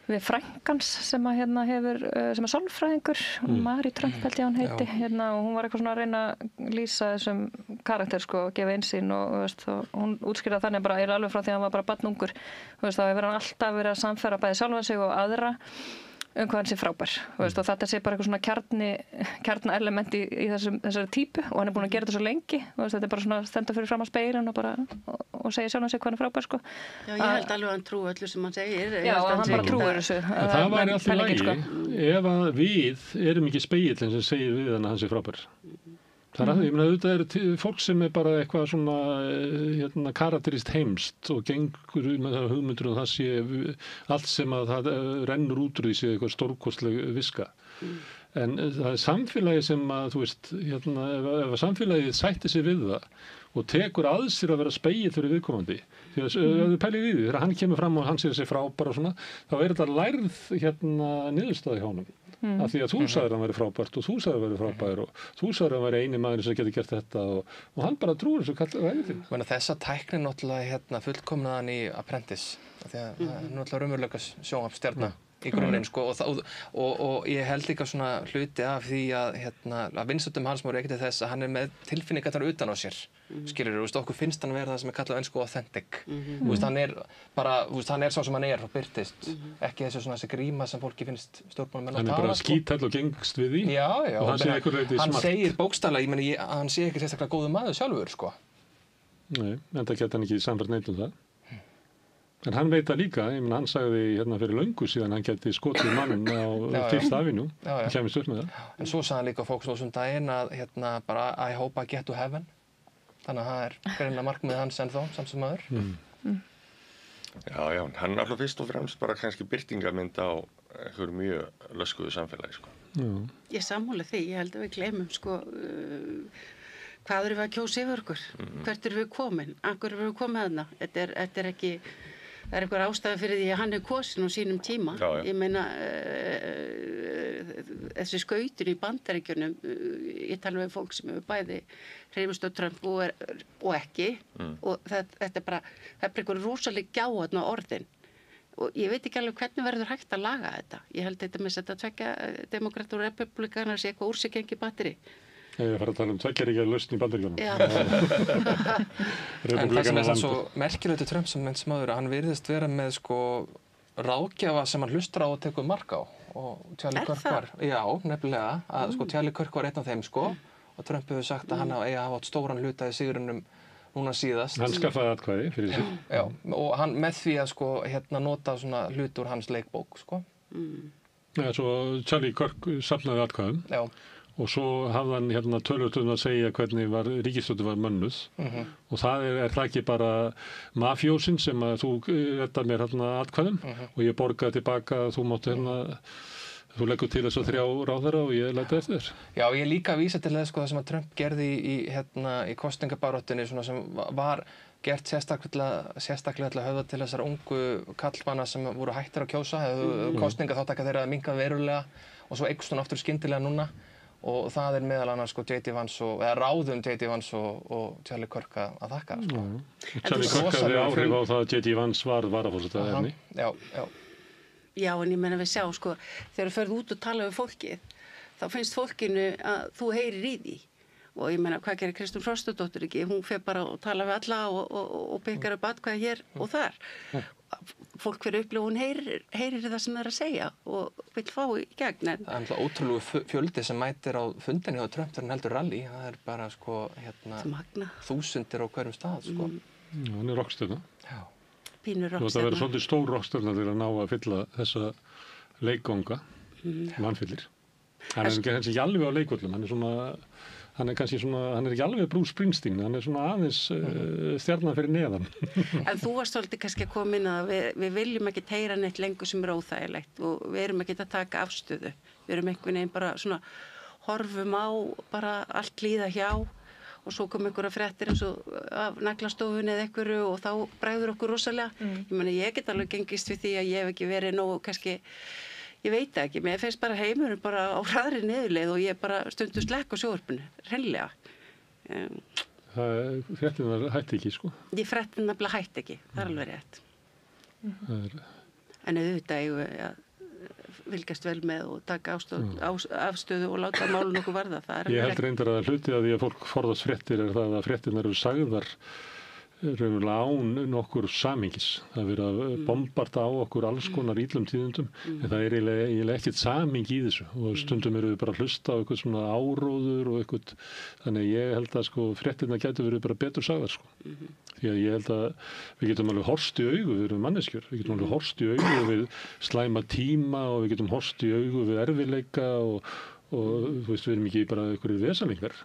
við frængans sem að hérna hefur, sem er sálfræðingur, Mary Trump held ég hann heiti, hérna, og hún var eitthvað svona að reyna að lýsa þessum karakter sko, og gefa einsýn og hún útskýrði þannig bara, alveg frá því að hann var bara barnungur, þá hefur hann alltaf verið að samfæra bæði sjálfan sig og aðra hvað hann sé frábær og þetta sé bara eitthvað svona kjarnaelement í þessari típu og hann er búinn að gera þetta svo lengi og þetta er bara svona stendur fyrir fram á spegilinn og segja sjálfan sig hvað hann er frábær sko. Já, ég held alveg að hann trúi öllu sem hann segir. Já, hann bara trúir þessu. Það væri alltaf lægi ef að við erum ekki spegillinn sem segir við hann að hann sé frábær. Það er ég meina auðvitað eru fólk sem er bara eitthvað svona karakterist heimst og gengur með það hugmyndur og það sé allt sem að það rennur út úr því sé eitthvað stórkostleg viska. En það er samfélagi sem að, þú veist, ef samfélagið sættir sig við það og tekur að sér að vera spegill fyrir viðkomandi. Því að ef þið pælið í því, þegar hann kemur fram og hann sér sig frábær og svona, þá er þetta lærð niðurstaði hjá honum. Af því að þú sagðir hann væri frábært og þú sagðir hann væri frábær og þú sagðir hann væri eini maður sem getur gert þetta og hann bara trúir þessu kallar æfitinn. Þessa tækni náttúrulega fullkomnaðan í Apprentice því að það er náttúrulega raunveruleika sjónvarpsstjarna í grunninn sko og ég held líka svona hluti af því að vinsældum hans má rekja til þess að hann með tilfinningarnar utan á sér skilurðu, okkur finnst hann vera það sem kallað á ensku authentic hann bara, hann sá sem hann og birtist ekki þessi gríma sem fólki finnst stjórnmálamenn hann bara skíthæll og gengst við því já, og hann segir bókstaflega, hann sé ekki sérstaklega góður maður sjálfur sko. Nei, en það geta hann ekki samfært neitt það en hann veit það líka, hann sagði fyrir löngu síðan hann geti skotið mann á tilstafinu hann kemist upp með það en svo sagði hann líka fólk svo sem daginn að bara I hope I get to heaven þannig að það greinilega markmið hans ennþá samt sem maður Já, hann er alltaf fyrst og fremst bara kannski birtingarmynd á einhverju mjög löskuðu samfélagi sko. Ég sammála því, ég held að við gleymum sko hvað erum við að kjósa yfir okkur, hvert erum við komin, akkur erum við komið þarna, þetta er ekki, það er einhver ástæða fyrir því að hann kosin á sínum tíma, ég meina þessi skautur í Bandaríkjunum, ég tala við fólk sem hefur bæði hreyfist á Trump og ekki, og þetta er bara, það er einhver rosaleg gjá orðin. Og ég veit ekki alveg hvernig verður hægt að laga þetta. Ég held þetta með þetta tvekja demokrata og republikanar sé eitthvað úr sig gengi batteri. Ég er að fara að tala tveggjaríkja lausn í Bandaríkjunum. En það sem er svo merkilegt til Trump sem mennsmaður að hann virðist vera með sko ráðgjafa sem hann hlustar á og tekur mark á. Og Charlie Kirk var, já, nefnilega, að sko Charlie Kirk var einn af þeim sko og Trump hefur sagt að hann eigi að hafa átt stóran hluta í sigrinum núna síðast. Hann skaffaði atkvæði fyrir sig. Já, og hann með því að sko nota svona hlut úr hans leikbók sko. Já, svo Charlie Kirk safnaði atkvæðum. Já. Og svo hafði hann tölvöldum að segja hvernig ríkisstjórnin var mönnuð. Og það er það ekki bara mafjósin sem að þú reddar mér atkvæðum og ég borgaði tilbaka að þú mátti þú leggur til þess að 3 ráðherra og ég læti eftir þér. Já, ég líka vísa til þess sko það sem að Trump gerði í kosningabaráttunni svona sem var gert sérstaklega til að höfða til þessar ungu karlmanna sem voru hættir að kjósa, kosningaþátttaka þeirra minkað verulega og svo eykst hún aftur skyndilega núna og það er meðal annars sko J.D. Vance eða ráðum J.D. Vance og Charlie Kirk að þakka sko. Charlie Kirk hafði áhrif á það að J.D. Vance var varaforseti efni. Já, en ég meina við sjá, sko, þegar þú ferð út og tala við fólkið, þá finnst fólkinu að þú heyrir í því. Og ég meina, hvað gerir Kristrún Frostadóttir ekki? Hún fer bara og tala við alla og pekar upp atkvæði hér og þar. Fólk fyrir upplifa, hún heyrir það sem það er að segja og vill fá í gegn. Það er alltaf ótrúlegu fjöldi sem mætir á fundinni á Trump þegar hann heldur rally. Það er bara, sko, þúsundir á hverjum stað, sko. Já, hann er rockstjörna. Já. Það verður svolítið stór rockstjörna til að ná að fylla þessa leikganga mannfyllir. Hann er kannski ekki alveg á leikvöllum, hann er ekki alveg Bruce Springsteen, hann er svona aðeins stjarnan fyrir neðan. En þú varst svolítið kannski að koma inn að við viljum ekki heyra neitt lengur sem er óþægilegt og við erum ekki að taka afstöðu. Við erum einhvern veginn bara svona horfum á bara allt líða hjá og svo kom einhverja fréttir eins og af naglastofunni eða einhverju og þá bregður okkur rosalega. Ég meina, ég get alveg gengist við því að ég hef ekki verið nógu kannski, ég veit ekki, mér finnst bara heimurinn bara á hraðri niðurleið og ég bara stundu slekk á sjónvarpinu, hreinlega. Fréttirnar hætti ekki, sko? Fréttirnar hætti ekki, það er alveg rétt. En auðvitað eigum við að fylgjast vel með og taka afstöðu og láta málun okkur varða. Ég held reyndar að hluti að því að fólk forðast fréttir er það að fréttirnar eru sagðar raunverulega án nokkur samhengis. Það er verið að bombarda á okkur alls konar illum tíðundum en það er eiginlega ekkert samheng í þessu og stundum eru við bara að hlusta á eitthvað svona áróður og eitthvað, þannig ég held að sko fréttirnar gætu verið bara betur sagðar sko. Því að ég held að við getum alveg horfst í augu, við erum manneskjur, við getum alveg horfst í augu við slæma tíma og við getum horfst í augu við erfiðleika og þú veist, við erum ekki bara einhverjir vesalingar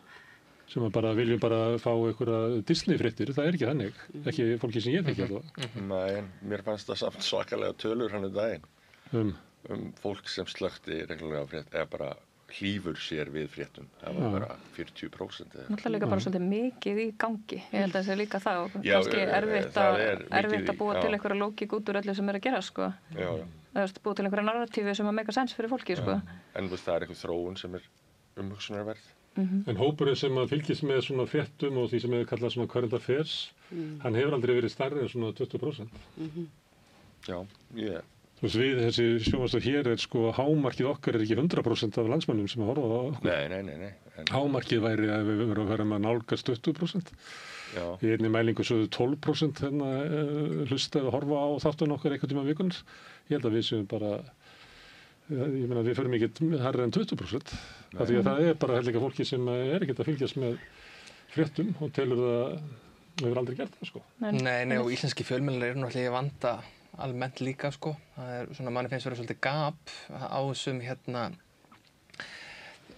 sem að bara viljum bara fá einhverja Disney-fréttir, það er ekki þannig, ekki fólki sem ég þekki allavega. Nei, en mér fannst það samt svakalega tölur hann daginn fólk sem slökkti reglulega frétt, eða bara hlífur sér við fréttum, það var bara 40%. Náttúrulega líka bara svolítið mikið í gangi, ég held að það sé líka það og kannski erfitt að búa til einhverja lógík út úr öllu sem er að gera, sko. Það er búa til einhverja narratífi sem að make sense fyrir fólki, sko. En það er eitthvað þróun sem er umhugsunarverð. En hópurinn sem að fylgist með svona fréttum og því sem hefur kallað svona current affairs, hann hefur aldrei verið stærri en svona 20%. Já, Þú veist, við þessi sjónvarpsstöð hér sko hámarkið okkar ekki 100% af landsmönnum sem að horfa á okkur. Nei. Hámarkið væri að við verðum að vera með nálgast 20%. Já. Í einni mælingu sögðu 12% hlusta eða horfa á þáttun okkar einhvern tíma vikunar. Ég held að við séum bara, ég meina við förum ekki hærra en 20%. Af því að það bara líka fólki sem ekkert að fylgjast með fréttum og telur það, við hefur aldrei gert það sko. Nei, og íslenski fjölmiðlar eru náttúrulega í vanda almennt líka sko. Það svona, manni finnst verið svolítið gap á þessum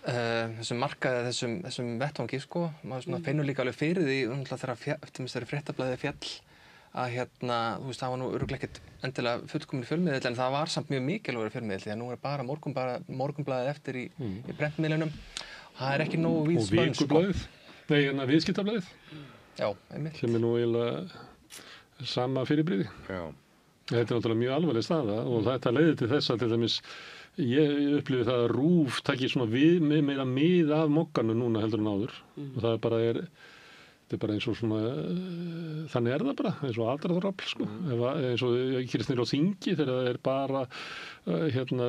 þessum markaði, þessum vettvangi sko. Maður svona finnur líka alveg fyrir því þegar fréttablaðið fjall að þú veist, það var nú örugglega ekkert endilega fullkominn fjölmiðill en það var samt mjög mikilvægur fjölmiðill því að nú bara morgunblaðið eftir í prentmiðlunum. Það ekki nógu víð spönn sko. Og vikublaðið, viðskiptablaðið. Já, einmitt. Sem nú eiginlega sama fyrirbrigði. Já. Þetta náttúrulega mjög alvarleg staða og þetta leiðir til þess að til dæmis ég upplifi það að RÚV taki svona meira mið af mogganu núna heldur en áður og það þetta bara eins og svona þannig það bara, eins og aðdraðarafl sko. Eins og kýrist niður á þingi þegar það bara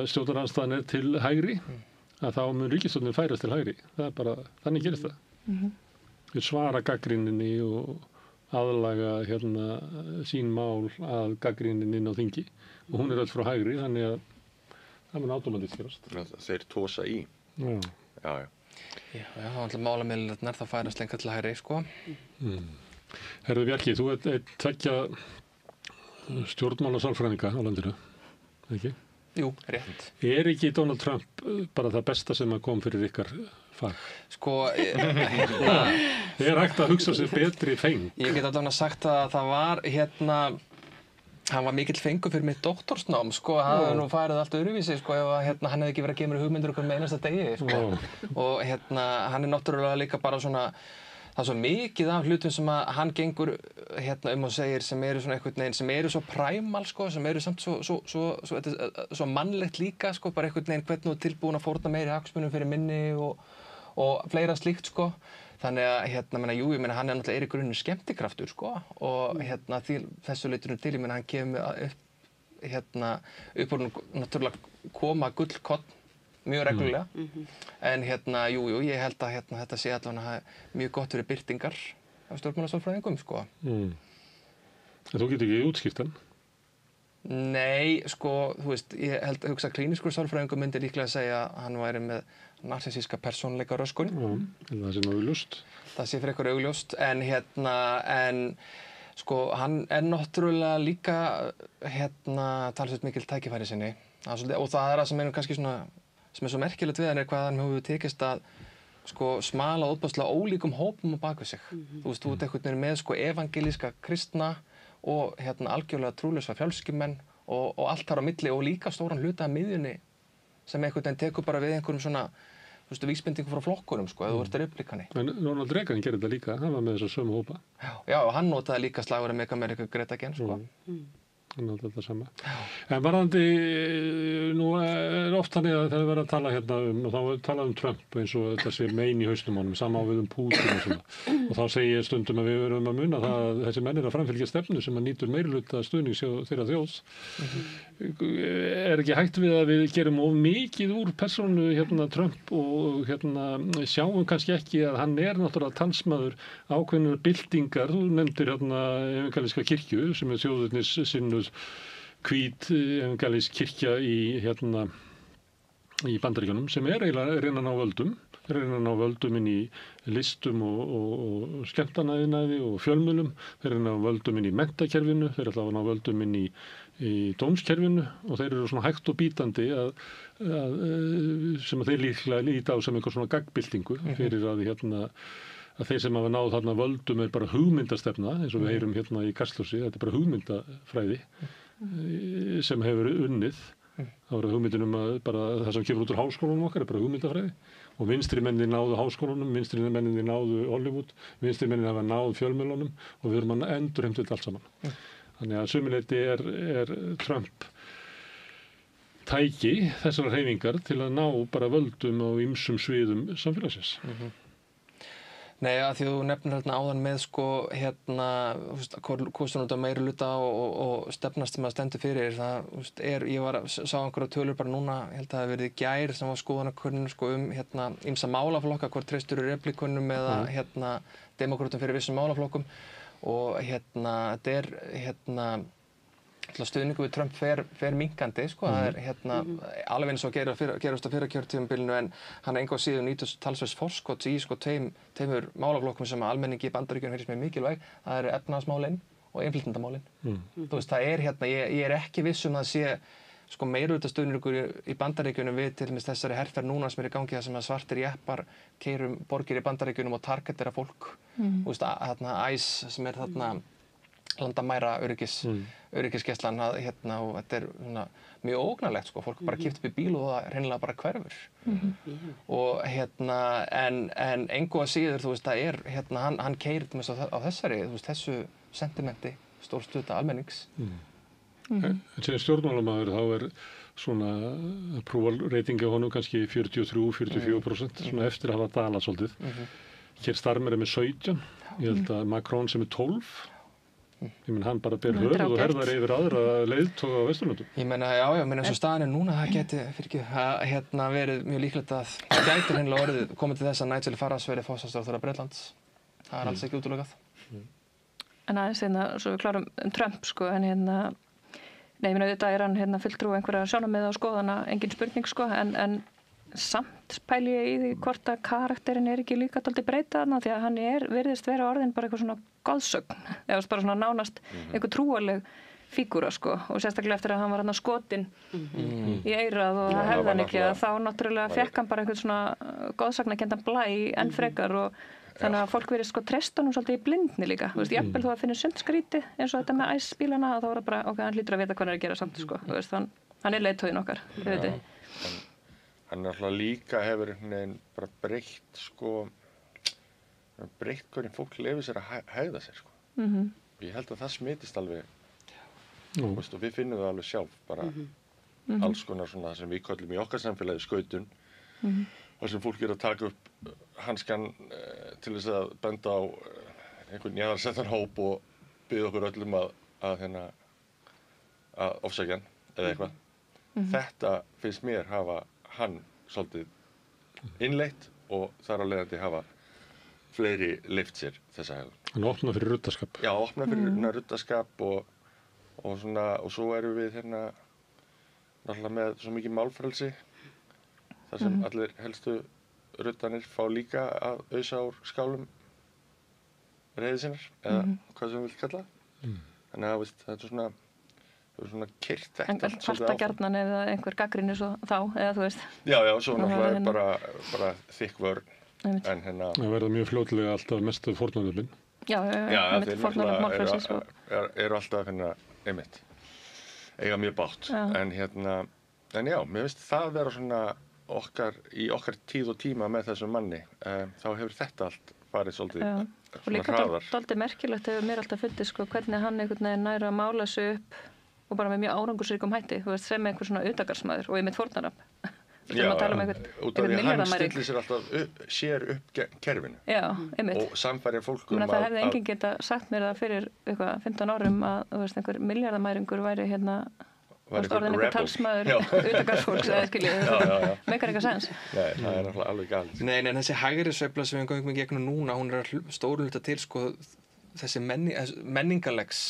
stjórnarandstaðan til hægri að þá mun ríkisstjórnin færast til hægri. Það bara, þannig gerist það. Við svara gagnrýninni og aðlaga sín mál að gagnrýninni inn á þingi og hún öll frá hægri þannig að það mun automatist gerast. Þeir tósa í. Já. Já, þá ætla málamiðlarnir þá færast lengra til hægri sko. Herðu Bjarki, þú ert tveggja stjórnmálasálfræðinga á landinu, ekki? Jú, rétt. Ekki Donald Trump bara það besta sem kom fyrir ykkar fag? Sko, hægt að hugsa sér betri feng? Ég get allavega sagt að það var hann var mikill fengur fyrir mitt doktorsnám sko, hann hefði nú farið allt öðruvísi sko ef hann hefði ekki verið að gefa mér hugmyndir okkur með einasta degi sko. Og hann náttúrulega líka bara svona það svo mikið af hlutum sem að hann gengur og segir sem eru svona einhvern veginn sem eru svo præmal sko, sem eru samt svo mannlegt líka sko, bara einhvern veginn hvernig þú tilbúin að fórna meiri hagsmunum fyrir minni og fleira slíkt sko. Þannig að ég meina hann náttúrulega í grunninn skemmtikraftur sko og þessu leiturinn til, ég meina hann kemur upp úr náttúrulega koma gullkorn mjög reglulega en ég held að þetta sé allavega mjög gott fyrir birtingar af stjórnmálasálfræðingum sko. En þú getur ekki útskýrt hann? Nei, sko, þú veist, ég held að hugsa að klínískur sálfræðingur myndi líklega að segja að hann væri með narsissíska persónuleikaröskun. Það sé augljóst. Það sé fyrir eitthvað augljóst, en sko, hann náttúrulega líka talsveit mikil tækifæri sinni. Og það það sem kannski svona, sem svo merkilegt við hann hvað hann hefur tekist að sko, smala óbúðslega ólíkum hópum á baku sig. Þú veist, þú ert einhvern veginn með sko evangelíska kristna og algjörlega trúlausa fjölskyldumenn og allt þar á milli og líka stóran hluta af miðjunni sem einhvern veginn tekur bara við einhverjum svona, þú veist, vísbendingu frá flokkunum sko, eða þú ert republikani. En Ronald Reagan gerði þetta líka, hann var með þessa sömu hópa. Já, og hann notaði líka slagorðið Make America Great Again sko. Hann notaði þetta sama. En varðandi, nú oft þannig að þegar verið að tala og þá talað Trump eins og þetta sé mein í hausnum honum, sama á við Putin og svona. Og þá segi ég stundum að við verðum að muna það að þessi menn að framfylgja stefnu sem að nýtur meirihluta stuðnings þeirra þjóðs. Ekki hægt við að við gerum of mikið úr persónu Trump og sjáum kannski ekki að hann náttúrulega talsmaður ákveðnar byltingar. Þú nefndir evangelíska kirkju sem þjóðurnis sinnuð hvít evangelísk kirkja í Bandaríkjunum sem eiginlega reyna að ná völdum. Þeir reyna að ná völdum inn í listum og skemmtanaiðnaði og fjölmiðlum. Þeir reyna að ná völdum inn í menntakerfinu, þeir ætla að ná völdum inn í dómskerfinu og þeir eru svona hægt og bítandi sem að þeir líta á sem einhver svona gaggbyltingu fyrir að þeir sem hafa náð þarna völdum bara hugmyndastefna eins og við heyrum í Kastljósi, þetta bara hugmyndafræði sem hefur unnið. Það var hugmyndin að bara það sem kemur út úr háskólanum okkar bara hugmyndafræði og vinstri menninir náðu háskólanum, vinstri menninir náðu Hollywood, vinstri menninir hafa náðu fjölmiðlunum og við erum að endurheimta þetta allt saman. Þannig að sumileyti er Trump tæki þessar hreyfingar til að ná bara völdum á ýmsum sviðum samfélagsins. Nei, að því þú nefnir hérna áðan með sko kostur út af meiri hluta og stefnast sem að stendur fyrir það, ég sá einhverja tölur bara núna, ég held að það hafi verið í gær sem var skoðanakönnun sko ýmsa málaflokka, hvort treystur republikunum eða demókrötum fyrir vissum málaflokkum og þetta er stuðningur við Trump fer minkandi sko, það er alveg eins og gerast á fyrra kjörtímabilinu en hann engu að síður nýtur talsverðs forskot í sko tveimur málaflokkum sem að almenningi í Bandaríkjunum finnst mér mikilvæg, það eru efnahagsmálin og innflytjendamálin. Þú veist, það er ég er ekki viss að sé sko meirihluta stuðningur í Bandaríkjunum við til dæmis þessari herferð núna sem er í gangi þar sem að svartir jeppar keyra borgir í Bandaríkjunum og targetera fólk. Þú veist, ICE sem er landamæra öryggisgæslan og þetta er mjög ógnarlegt sko, fólk bara kippt upp í bíl og það hreinlega bara hverfur. Og en engu að síður, þú veist, það er hann keyrir til þess á þessari, þú veist, þessu sentimenti stór hluta almennings. En sem stjórnmálamaður þá er svona approval rating á honum kannski 43-44%, svona eftir að hafa dalað svolítið. Hér Starmer með 17, ég held að Macron sem 12. Ég menn hann bara ber höfuð og herðar yfir aðra leiðtoga á Vesturlöndum. Ég meina, eins og staðan er núna, það geti verið mjög líklegt að það gæti hreinlega orðið komið til þess að Nigel Farage verið forsætisráðherra Bretlands. Það er alls ekki útilokað. En aðeins svo við klárum Trump sko, en nei, ég meina auðvitað er hann fulltrúi einhverja sjónarmiða og skoðana, engin spurning sko, en samt pæli ég í því hvort að karakterinn er ekki líka dálítið breyta þarna því að hann virðist vera orðin bara eitthvað svona goðsögn eða bara svona nánast eitthvað trúarleg fígúra sko og sérstaklega eftir að hann var skotinn í eyrað og það hefði hann ekki að þá náttúrulega fekk hann bara eitthvað svona goðsagnakenndan blæ enn frekar og þannig að fólk verið sko treysta honum svolítið í blindni líka þú veist, jafnvel þó að finna sundskrítið eins og þetta með ICE-bílana og þá var það bara, ok, hann hlýtur að vita hvað hann er að gera samt sko, þú veist, hann er leiðtoginn okkar, Hann alltaf líka hefur bara breytt sko, breytt hvernig fólk lefur sér að hegða sér sko. Ég held að það smitist alveg, veist, og við finnum það alveg sjálf, bara alls konar svona sem við köllum í okkar samfélagi skautun, þar sem fólk að taka upp hanskan til þess að benda á einhvern jaðarsettan hóp og biðja okkur öllum að ofsækja hann eða eitthvað. Þetta finnst mér hafa hann svolítið innleitt og þar á leiðandi hafa fleiri leyft sér þessa hegðun. Hann opnar fyrir ruddaskap. Já, opnar fyrir ruddaskap og svo erum við náttúrulega með svo mikið málfrelsi þar sem allir helstu ruddanir fá líka að ausa úr skálum reiði sinnar eða hvað sem við vilt kalla. Þannig að þetta er svona keyrt þetta en kvarta gjarnan eða einhver gagnrýnir svo þá, eða þú veist Já, svo náttúrulega bara þykk vörn en það verða mjög fljótlega alltaf mestu fórnarlöfin Já, þeir náttúrulega eru alltaf einmitt eiga mjög bátt en já, mér finnst það vera svona í okkar tíð og tíma með þessum manni þá hefur þetta allt farið svolítið og líka dálítið merkilegt hefur mér alltaf fundið sko, hvernig hann einhvern veginn næra að mála sig upp og bara með mjög árangursríkum hætti, þú veist, sem einhver svona utakarsmaður og einmitt fórnarafn. Já, út af því að hann stillir sér alltaf sér upp kerfinu. Já, einmitt. Og samfærir fólk það hefði enginn geta sagt mér það fyrir 15 árum að, þú veist, einhver miljardamæringur væri orðin einhver talsmaður utakarsfólks eða skiljið, meikar eitthvað sens. Nei, það er náttúrulega alveg galið. Nei, en þessi hægri sveifla sem við göngum í gegnum núna, hún er stóru hluta til, sko, þessi menningarlegs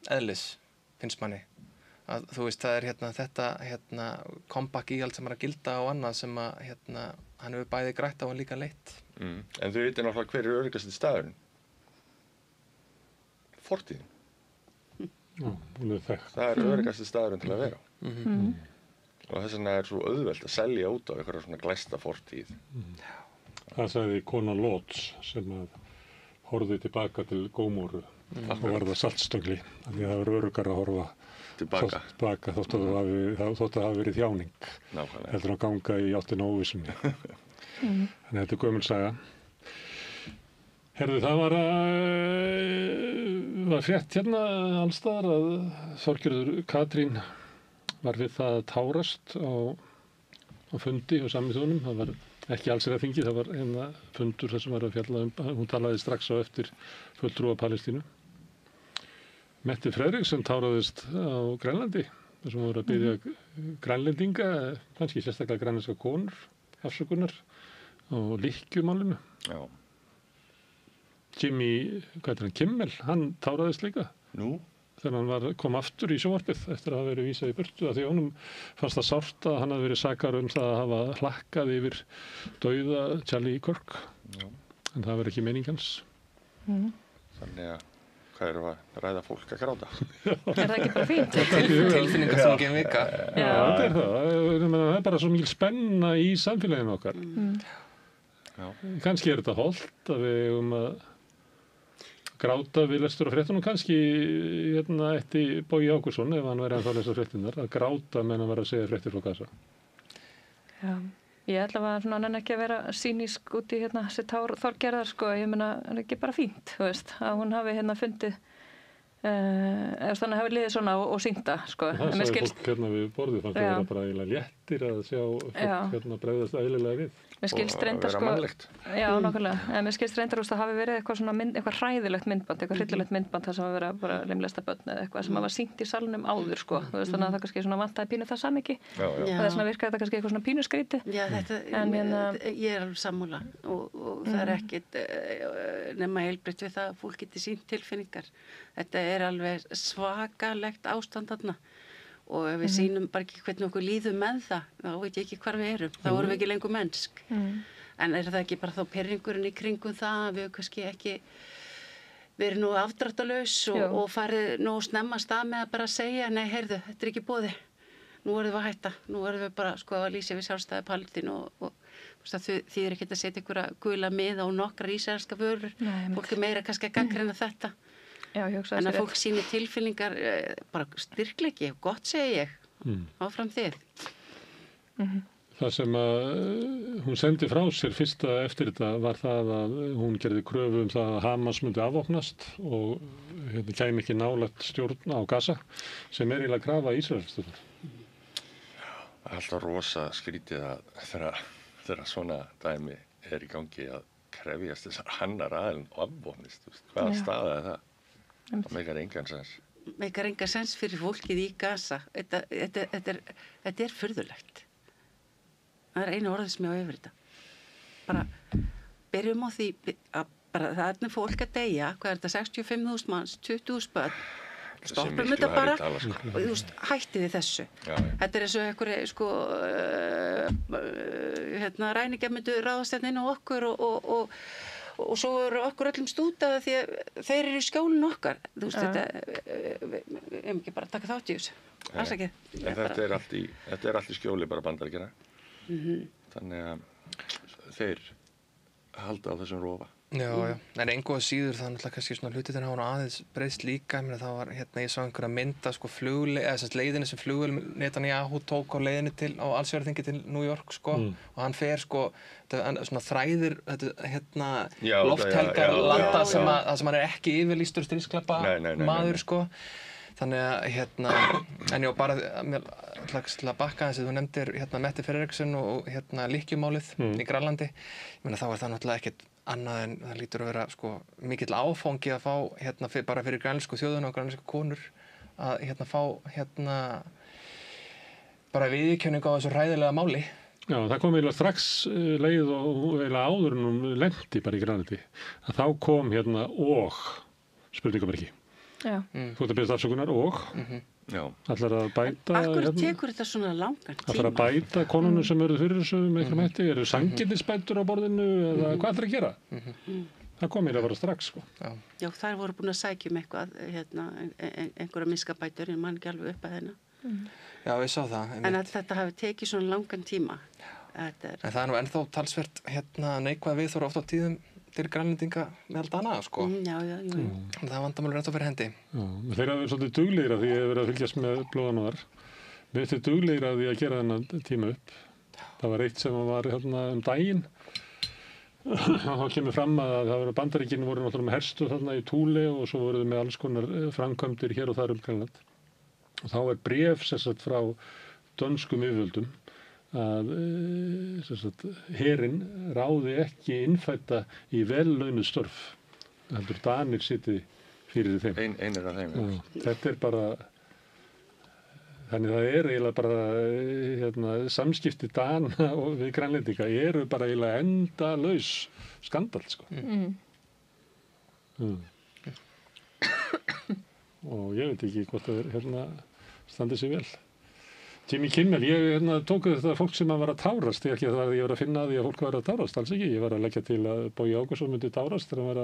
eðlis, finnst manni. Að, þú veist, það er þetta comeback í allt sem er að gilda og annað sem að hann hefur bæði grætt á og líka leitt. En þú veitir náttúrulega hver er öruggasti staðurinn? Fortíðin. Hún er þekkt. Það er öruggasti staðurinn til að vera á. Og þess vegna er svo auðvelt að selja út á einhverja svona glæsta fortíð. Það sagði kona Lóts sem að horfði tilbaka til Gómóru og var það saltstöngli. Þannig að það var öruggar að horfa tilbaka þótt að það hafi verið þjáning heldur að ganga í áttina óvissunni þannig að þetta er gömul saga Herðu, það var frétt alls staðar að Þorgerður Katrín var við það að tárast á fundi á Sameinuðu þjóðunum. Það var ekki allsherjarþingi, það var hérna fundur þar sem var að fjalla hún talaði strax á eftir fulltrúa Palestínu. Mette Frederiksen táraðist á Grænlandi, þar sem voru að biðja grænlendinga, kannski sérstaklega grænlenska konur, afsökunar á lykkjumálinu. Já. Jimmy, hvað er hann, Kimmel, hann táraðist líka. Nú? Þegar hann kom aftur í sjónvarpið eftir að hafa verið vísað í burtu, af því honum fannst það sárt að hann hafi verið sakar það að hafa hlakkað yfir dauða Charlie Kirk. Já. En það var ekki meining hans. Þannig að hvað eru að ræða fólk að gráta? Er það ekki bara fínt? Tilfinningar sem ekki vika. Já, það er það. Það er bara svo mikil spenna í samfélaginu okkar. Já. Kannski er þetta hollt að við að gráta við lestur á fréttunum, kannski ætti Bogi Ágústsson, ef hann væri ennþá að lesa fréttunar, að gráta meðan hann var að segja fréttir frá Gaza. Já, ég ætla að hann nenni ekki að vera sýnísk út í þessi Þorgerðar, sko, ég meina, er ekki bara fínt, þú veist, að hún hafi fundið, eða þannig hafi liðið svona og sýnda, sko. Og það sagði fólk við borðið, fannst það vera bara eiginlega léttir að sjá fólk bregðast eðlilega við. Mér skilst reyndar, sko, já, nákvæmlega, en mér skilst reyndar, það hafi verið eitthvað hræðilegt myndband, eitthvað hryllilegt myndband þar sem hafi verið bara limlesta börn eða eitthvað sem hafa sýnt í salnum áður, sko, þú veist, þannig að það kannski vantaði pínu það samhengi, og þess vegna virkaði þetta kannski eitthvað svona pínu skrítið. Já, ég er alveg sammála og það er ekkit nema heilbrigt við það að fólk geti sýnt tilfinningar. Þetta er alveg svakalegt ástand þarna. Og ef við sýnum bara ekki hvernig okkur líðum með það, þá veit ég ekki hvar við erum. Þá erum við ekki lengur mennsk. En er það ekki bara þá pirringurinn í kringum það að við kannski ekki verið nú afdráttarlaus og farið nú snemma stað með að bara segja, nei, heyrðu, þetta er ekki boði. Nú erum við að hætta. Nú erum við bara að lýsa við sjálfstæði Palestínu og því er ekki að setja einhverja gula miða og nokkrar ísraelska vörur. Fólk er meira kannski að gagnrýna þetta. Já, en að fólk sýni tilfinningar bara styrkleiki, gott segi ég áfram þið. Það sem að hún sendi frá sér fyrsta eftir þetta var það að hún gerði kröfu það að Hamas myndi afvopnast og kæmi ekki nálægt stjórn á Gaza sem er eiginlega krafa Ísraels. Það er alltaf rosa skrítið að þegar svona dæmi er í gangi að krefjast þessar hannar aðeins afvopnist. Hvaða staða er það? Það meikar engan sens. Meikar engan sens fyrir fólkið í Gaza. Þetta er furðulegt. Það er einu orðið sem ég á yfir þetta. Bara byrjum á því að bara það er fólk að deyja. Hvað er þetta? 65.000 manns, 20.000 börn. Stoppum þetta bara og þú veist, hættið þið þessu. Þetta er eins og einhverju ræningjar myndu ráðast hérna inn á okkur og svo eru okkur öllum stútað því að þeir eru í skjólinu okkar. Þú veist, við erum ekki bara að taka þátt í þessu. Alls ekki. En þetta er allt í skjóli bara Bandaríkjanna. Þannig að þeir halda á þessum rofa. Já, en engu að síður það náttúrulega kannski svona hlutirnir hafa aðeins breyst líka. Það var ég sá einhverja mynda leiðinni sem flugvél Netanyahu tók á leiðinni á allsherjarþingi til New York og hann fer svona þræðir lofthelgar landa sem hann er ekki yfirlýstur stríðsglæpa maður Þannig að en já, bara til að bakka þess að þú nefndir Mette Frederiksen og lykkjumálið í Grænlandi. Ég meina þá er það náttúrulega ekkert annað en það lítur að vera mikill áfangi að fá bara fyrir grænlensku þjóðuna og grænlensku konur að fá bara viðurkenningu á þessu hræðilega máli. Já, það kom eiginlega strax leið og eiginlega áður en hún lenti bara í Grænlandi. Að þá kom og spurningamerki. Já. Þú ert að beðast afsökunar og ætlar að bæta Akkur tekur þetta svona langan tíma? Ætlar að bæta konunum sem eru fyrir þessu með einhverjum hætti? Eru sanngirnisbætur á borðinu eða hvað ætlar að gera? Það kom eiginlega bara strax Já, þær voru búin að sækja eitthvað einhverja miskabætur, ég man ekki alveg upp að hennar. Já, ég sá það. En að þetta hafi tekið svona langan tíma. En það er nú ennþá talsvert neikvæð viðhorf oft á tíðum til grænlendinga með allt annað, Já. Það er vandamálur ennþá fyrir hendi. Já, þeir hafa verið svolítið duglegir að því að vera að fylgjast með blóðanóðar. Við erum duglegir að því að gera þennan tíma upp. Það var eitt sem var daginn. Þá kemur fram að Bandaríkin voru náttúrulega með herstöð þarna í Thule og svo voru þau með alls konar framkvæmdir hér og þar Grænland. Og þá bréf frá dönskum yfirvöldum að herinn ráði ekki innfætta í vellaunuð störf. Heldur Danir sitji fyrir þeim. Einir af þeim. Já, þetta bara, þannig það eiginlega bara samskipti Dana og við Grænlendinga eru bara eiginlega endalaus skandall, sko. Og ég veit ekki hvort það standi sig vel. Jimmy Kimmel, ég tók þetta fólk sem var að tárast, ekki að ég var að finna að því að fólk var að tárast, alls ekki. Ég var að leggja til að Bogi Ágústsson myndi tárast þegar hann var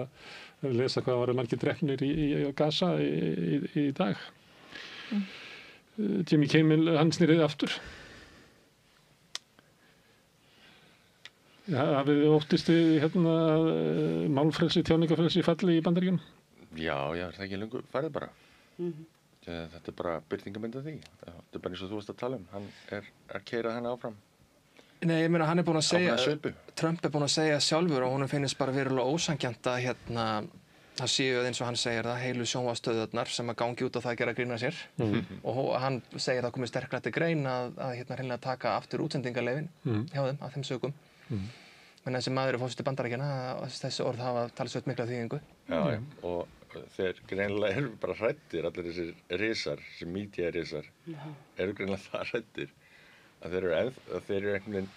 að lesa hvað var margir drepnir í Gaza í dag. Jimmy Kimmel, hann snýrði aftur. Hafið þið óttist málfrelsi, tjáningafrelsi falli í Bandaríkjunum? Já, það er ekki lengur farið bara. Þetta bara birtingamynd af því. Þetta bara eins og þú varst að tala hann að keyra henni áfram. Nei, ég meina hann búinn að segja, Trump búinn að segja sjálfur og honum finnst bara verulega ósanngjarnt að það séu eins og hann segir það heilu sjónvarpsstöðvarnar sem að gangi út á það að gera grín að sér og hann segir það komið sterklega til grein að hreinlega taka aftur útsendingarleyfin hjá þeim af þeim sökum. Menn þessi maður forseti Bandaríkjanna, þessi orð hafa talsvert mikla þýðingu. Já, og þeir greinilega eru bara hræddir, allir þessir risar, þessir mídíarisar, eru greinilega það hræddir að þeir eru einhvern veginn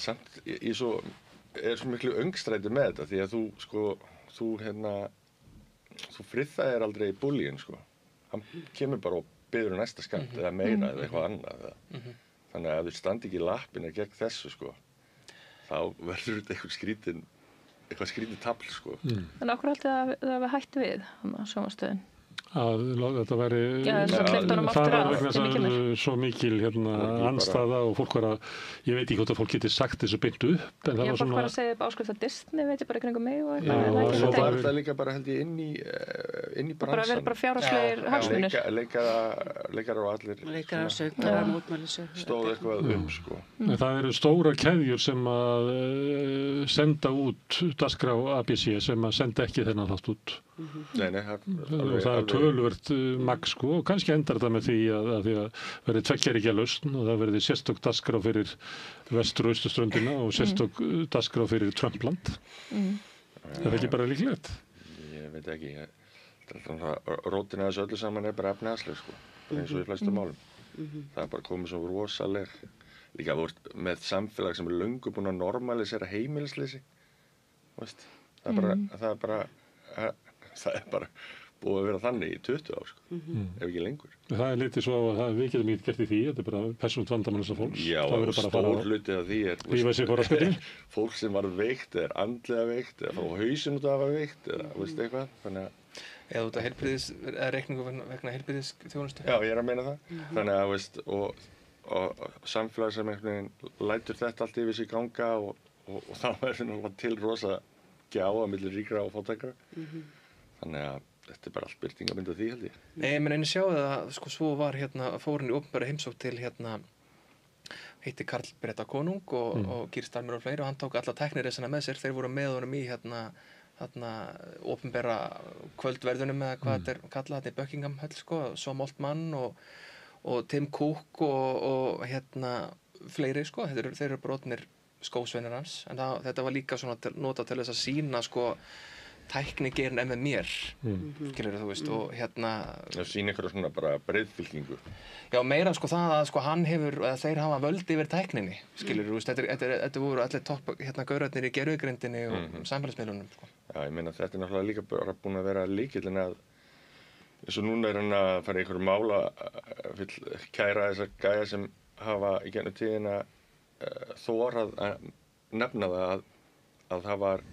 samt svo miklu öngstræti með þetta því að þú friðþægir aldrei bullíinn, sko. Hann kemur bara og biður næsta skamt eða meira eða eitthvað annað. Þannig að ef þau standi ekki í lappinu gegn þessu, sko, þá verður þetta eitthvað skrítið tafl, sko. En okkur haldið að það hefði hætt við, sjónvarpsstöðin? Að þetta væri, það var vegna þess að svo mikil andstaða og fólk var að, ég veit ekki hvort að fólk geti sagt þessu beint upp, en það var fólk var að segja upp áskrift af Disney, veit ég bara í kringum mig og eitthvað. Og var þetta líka bara held ég inn í bransan. Bara verið bara fjárhagslegir hagsmunir. Leikarar og allir. Leikarar, söngvarar, mótmælisir. Stóð eitthvað sko. Það eru stóra keðjur sem að senda út dagskrá ABC sem að senda ekki þennan þátt út. Nei, og það er töluvert magn, sko, og kannski endar það með því að verði tveggjaríkja lausn og það verði sérstök dagskrá fyrir vestur- og austurströndina og sérstök dagskrá fyrir Trumpland. Það ekki bara líklegt? Ég veit ekki. Rótin að þessu öllu saman bara efnahagsleg, sko, eins og í flestum málum. Það er bara komið svo rosaleg. Líka með samfélag sem er löngu búin að normalisera heimilisleysi. Það er bara búið að vera þannig í 20 ár, sko, ef ekki lengur. Það er litið svo að við getum ekki gert í því, þetta er bara persónulegt vandamál þessa fólks. Já, og stór hluti af því fólk sem var veikt, er andlega veikt, eða frá hausinn út af að vera veikt, eða eitthvað, þannig að... Eða út af eða reikningu vegna heilbrigðisþjónustu. Já, ég er að meina það. Þannig að, og samfélag sem einhvern veginn lætur þetta allt yfir sig ganga og þá er það til rosa gjá á milli ríkra og fátækra. Þannig að þetta er bara allt birtingamynd af því, held ég. Nei, menn einu sjáðu að svo var fór hann í opinbera heimsókn til heitti Karl Breta konung og Gír Starmer og fleiri og hann tók alla tæknireisana með sér. Þeir voru með honum í opinbera kvöldverðunum eða hvað þetta er kallað, þetta er Buckingham Höll, sko, Som Altman og Tim Cook og fleiri, sko. Þeir eru brotnir skósveinar hans, en þetta var líka svona nota til þess að sýna, sko, tæknigeirinn með mér, skilur þú veist, og Það sýna einhverja svona bara breiðfylkingu. Já, meira sko það að sko hann hefur, eða þeir hafa völd yfir tækninni, skilur þú veist, þetta voru allir topp gaurarnir í gervigrindinni og samfélagsmiðlunum, sko. Já, ég meina þetta er náttúrulega líka bara búin að vera lykillinn að, eins og núna er hann að fara í einhverju mála, vill kæra þessar gæja sem hafa í gennum tíðina þorað að nefna það að það var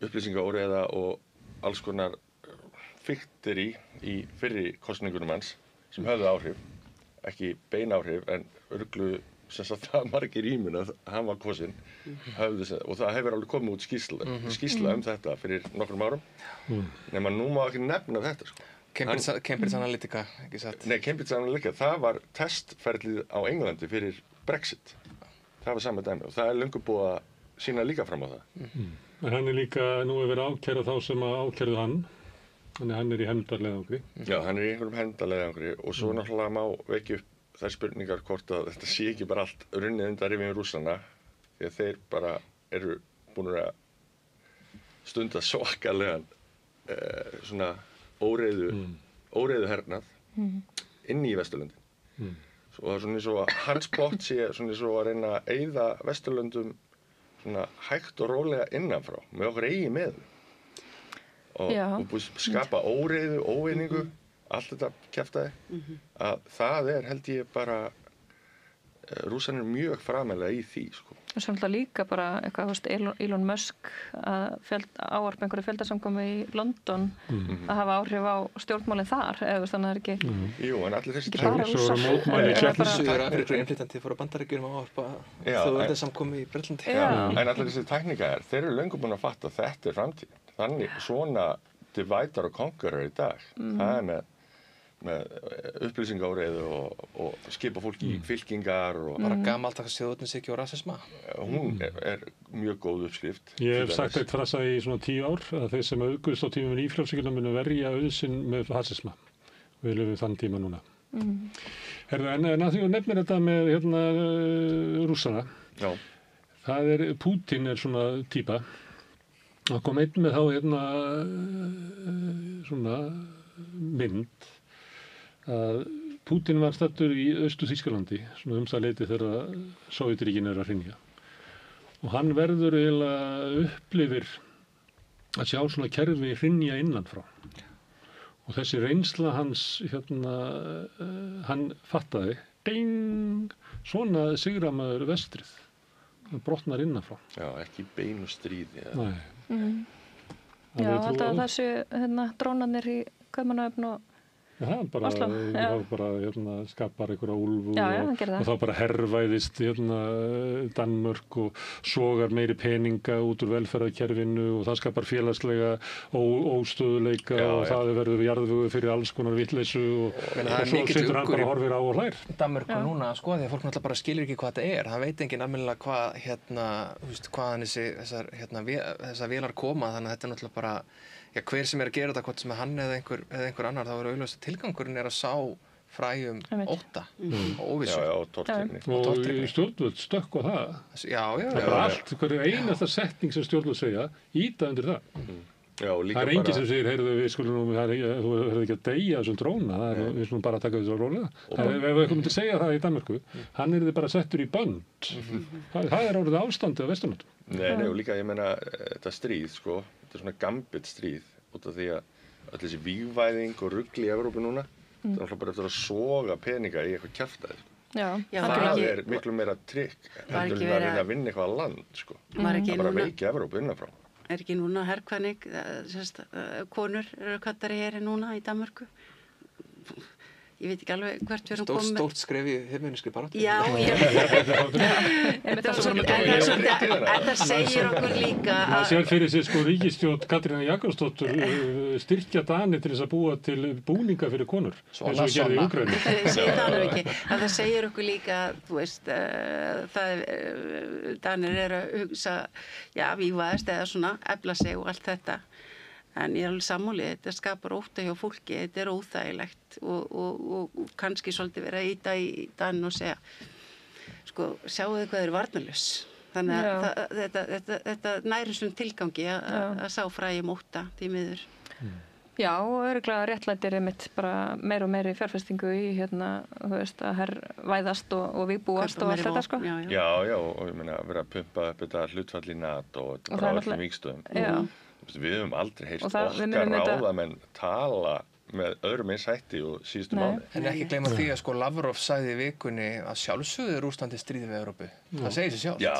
upplýsingaóreiða og alls konar fiktir í fyrri kosningunum hans sem höfðu áhrif, ekki bein áhrif en örglu sem sagt það margir í mun að hann var kosinn og það hefur alveg komið út skýrsla þetta fyrir nokkrum árum nema nú má ekki nefna þetta, sko. Cambridge Analytica, ekki satt? Nei, Cambridge Analytica, það var testferlið á Englandi fyrir Brexit. Það var sama dæmi og það er löngu búið að sýna líka fram á það. En hann er líka, nú hefur verið ákærað þá sem að ákærðu hann, þannig hann er í hefndarleiðangri. Já, hann er í einhverjum hefndarleiðangri og svo náttúrulega má vekja upp þær spurningar hvort að þetta sé ekki bara allt runnið undan rifjum Rússana, því að þeir bara eru búin að stunda svakalegan svona óreiðu hernað inn í Vesturlöndin. Og það er svona eins og hans plott sé svona eins og að reyna að eyða Vesturlöndum svona hægt og rólega innanfrá með okkur eigin meðum. Og skapa óreiðu, óvinningu, allt þetta kjaftaði. Að það held ég bara, Rússarnir mjög framælega í því, sko. Og svo líka bara eitthvað, þú veist, Elon Musk að ávarpa einhverju fjöldasamkomu í London að hafa áhrif á stjórnmálinn þar, eða þannig að það er ekki Jú, en allir þessi bara Rússar. Suður-Afríku innflytjandi fóru að Bandaríkjunum að ávarpa þjóðveldasamkomu í Bretlandi. En allir þessi tækningar, þeir eru löngu búin að fatta að þetta framtíð. Þannig svona dividar og conqueror í dag. Það með upplýsingaóreiðu og skipa fólk í fylkingar og bara gamaldags þjóðernishyggju og rasisma. Hún mjög góð uppskrift. Ég hef sagt eitt frasa í svona 10 ár að þeir sem auðgust á tímum ífrjálshyggju munu verja auðsinn með rasisma. Við lifum þann tíma núna. Herðu, en að því að nefnir þetta með Rússana. Já. Pútín svona típa. Það kom einn með þá svona mynd að Pútín var staddur í Austur-Þýskalandi, svona það leyti þegar Sovétríkin að hrynja. Og hann verður eiginlega upplifir að sjá svona kerfi hrynja innanfrá. Og þessi reynsla hans, hann fattaði, ding, svona sigra maður vestrið. Hann brotnar innanfrá. Já, ekki beinu stríði. Nei. Já, þetta þessu drónarnir í Kaupmannahöfn og Oslo. Það bara skapar einhverja úlfu og þá bara herrvæðist Danmörk og sogar meiri peninga út úr velferðarkerfinu og það skapar félagslega óstöðuleika og það verður jarðvegu fyrir alls konar vitleysu og svo situr hann bara og horfir á og hlær. Danmörku núna, sko, því að fólk náttúrulega bara skilur ekki hvað þetta það veit enginn almennilega hvað hvaðan þessar vélar koma, þannig að þetta náttúrulega bara hver sem að gera þetta, hvort sem hann eða einhver annar, þá auðvitað tilgangurinn að sá fræjum ótta og óvissu. Já, og tortryggni. Og stjórnvöld stökk á það. Já. Það er allt, hverju einasta setning sem stjórnvöld segja, íta undir það. Já, líka það enginn sem segir, heyrðu, við skulum þú verður ekki að deyja þessum dróna, við skulum bara taka þessu rólega. Ef við komum til að segja það í Danmörku, hann þið bara settur í bönd. Það orðið ástandið á Vesturlöndum. Nei, og líka, ég meina, þetta stríð, sko, þetta svona gambit stríð, út af því að öll þessi vígvæðing og rugl í Evrópu núna, það náttúrulega bara eftir að soga peninga í eitthvað kjaftaði. Það miklu meira trikk heldur en að reyna að vinna eitthvað land, sko. Það bara veikja Evrópu innanfrá. Ekki núna herkvæning, konur eru kattar í heri núna í Danmörku. Ég veit ekki alveg hvert við erum komið með. Stórt skref í feminískri baráttu. Já, en það segir okkur líka að... Það sér fyrir sig sko ríkisstjórn Katrínar Jakobsdóttur styrkja Dani til þess að búa til búninga fyrir konur. Eins og gerði í Úkraínu. Segir það nú ekki. Það segir okkur líka, þú veist, Danir eru að hugsa, vígvæðast eða svona, efla sig og allt þetta. En ég alveg sammálið, þetta skapar ótta hjá fólki, þetta óþægilegt og kannski svolítið vera að ýta í Daninn og segja, sko, sjáu þið hvað varnarlaus. Þannig að þetta næri svona tilgangi að sá fræjum ótta því miður. Já, og örugglega réttlætir mitt bara meira og meiri fjárfestingu í þú veist, að herrvæðast og vígbúast og allt þetta, sko. Já, og ég meina að vera að pumpa upp þetta hlutfall í NATO og þetta bara öllum vígstöðum. Við höfum aldrei heyrt okkar ráðamenn tala með öðrum eins hætti og síðustu mánuði. En ekki gleyma því að sko Lavrov sagði í vikunni að sjálfsögðu Rússlandi stríði við Evrópu. Það segir sér sjálft. Já,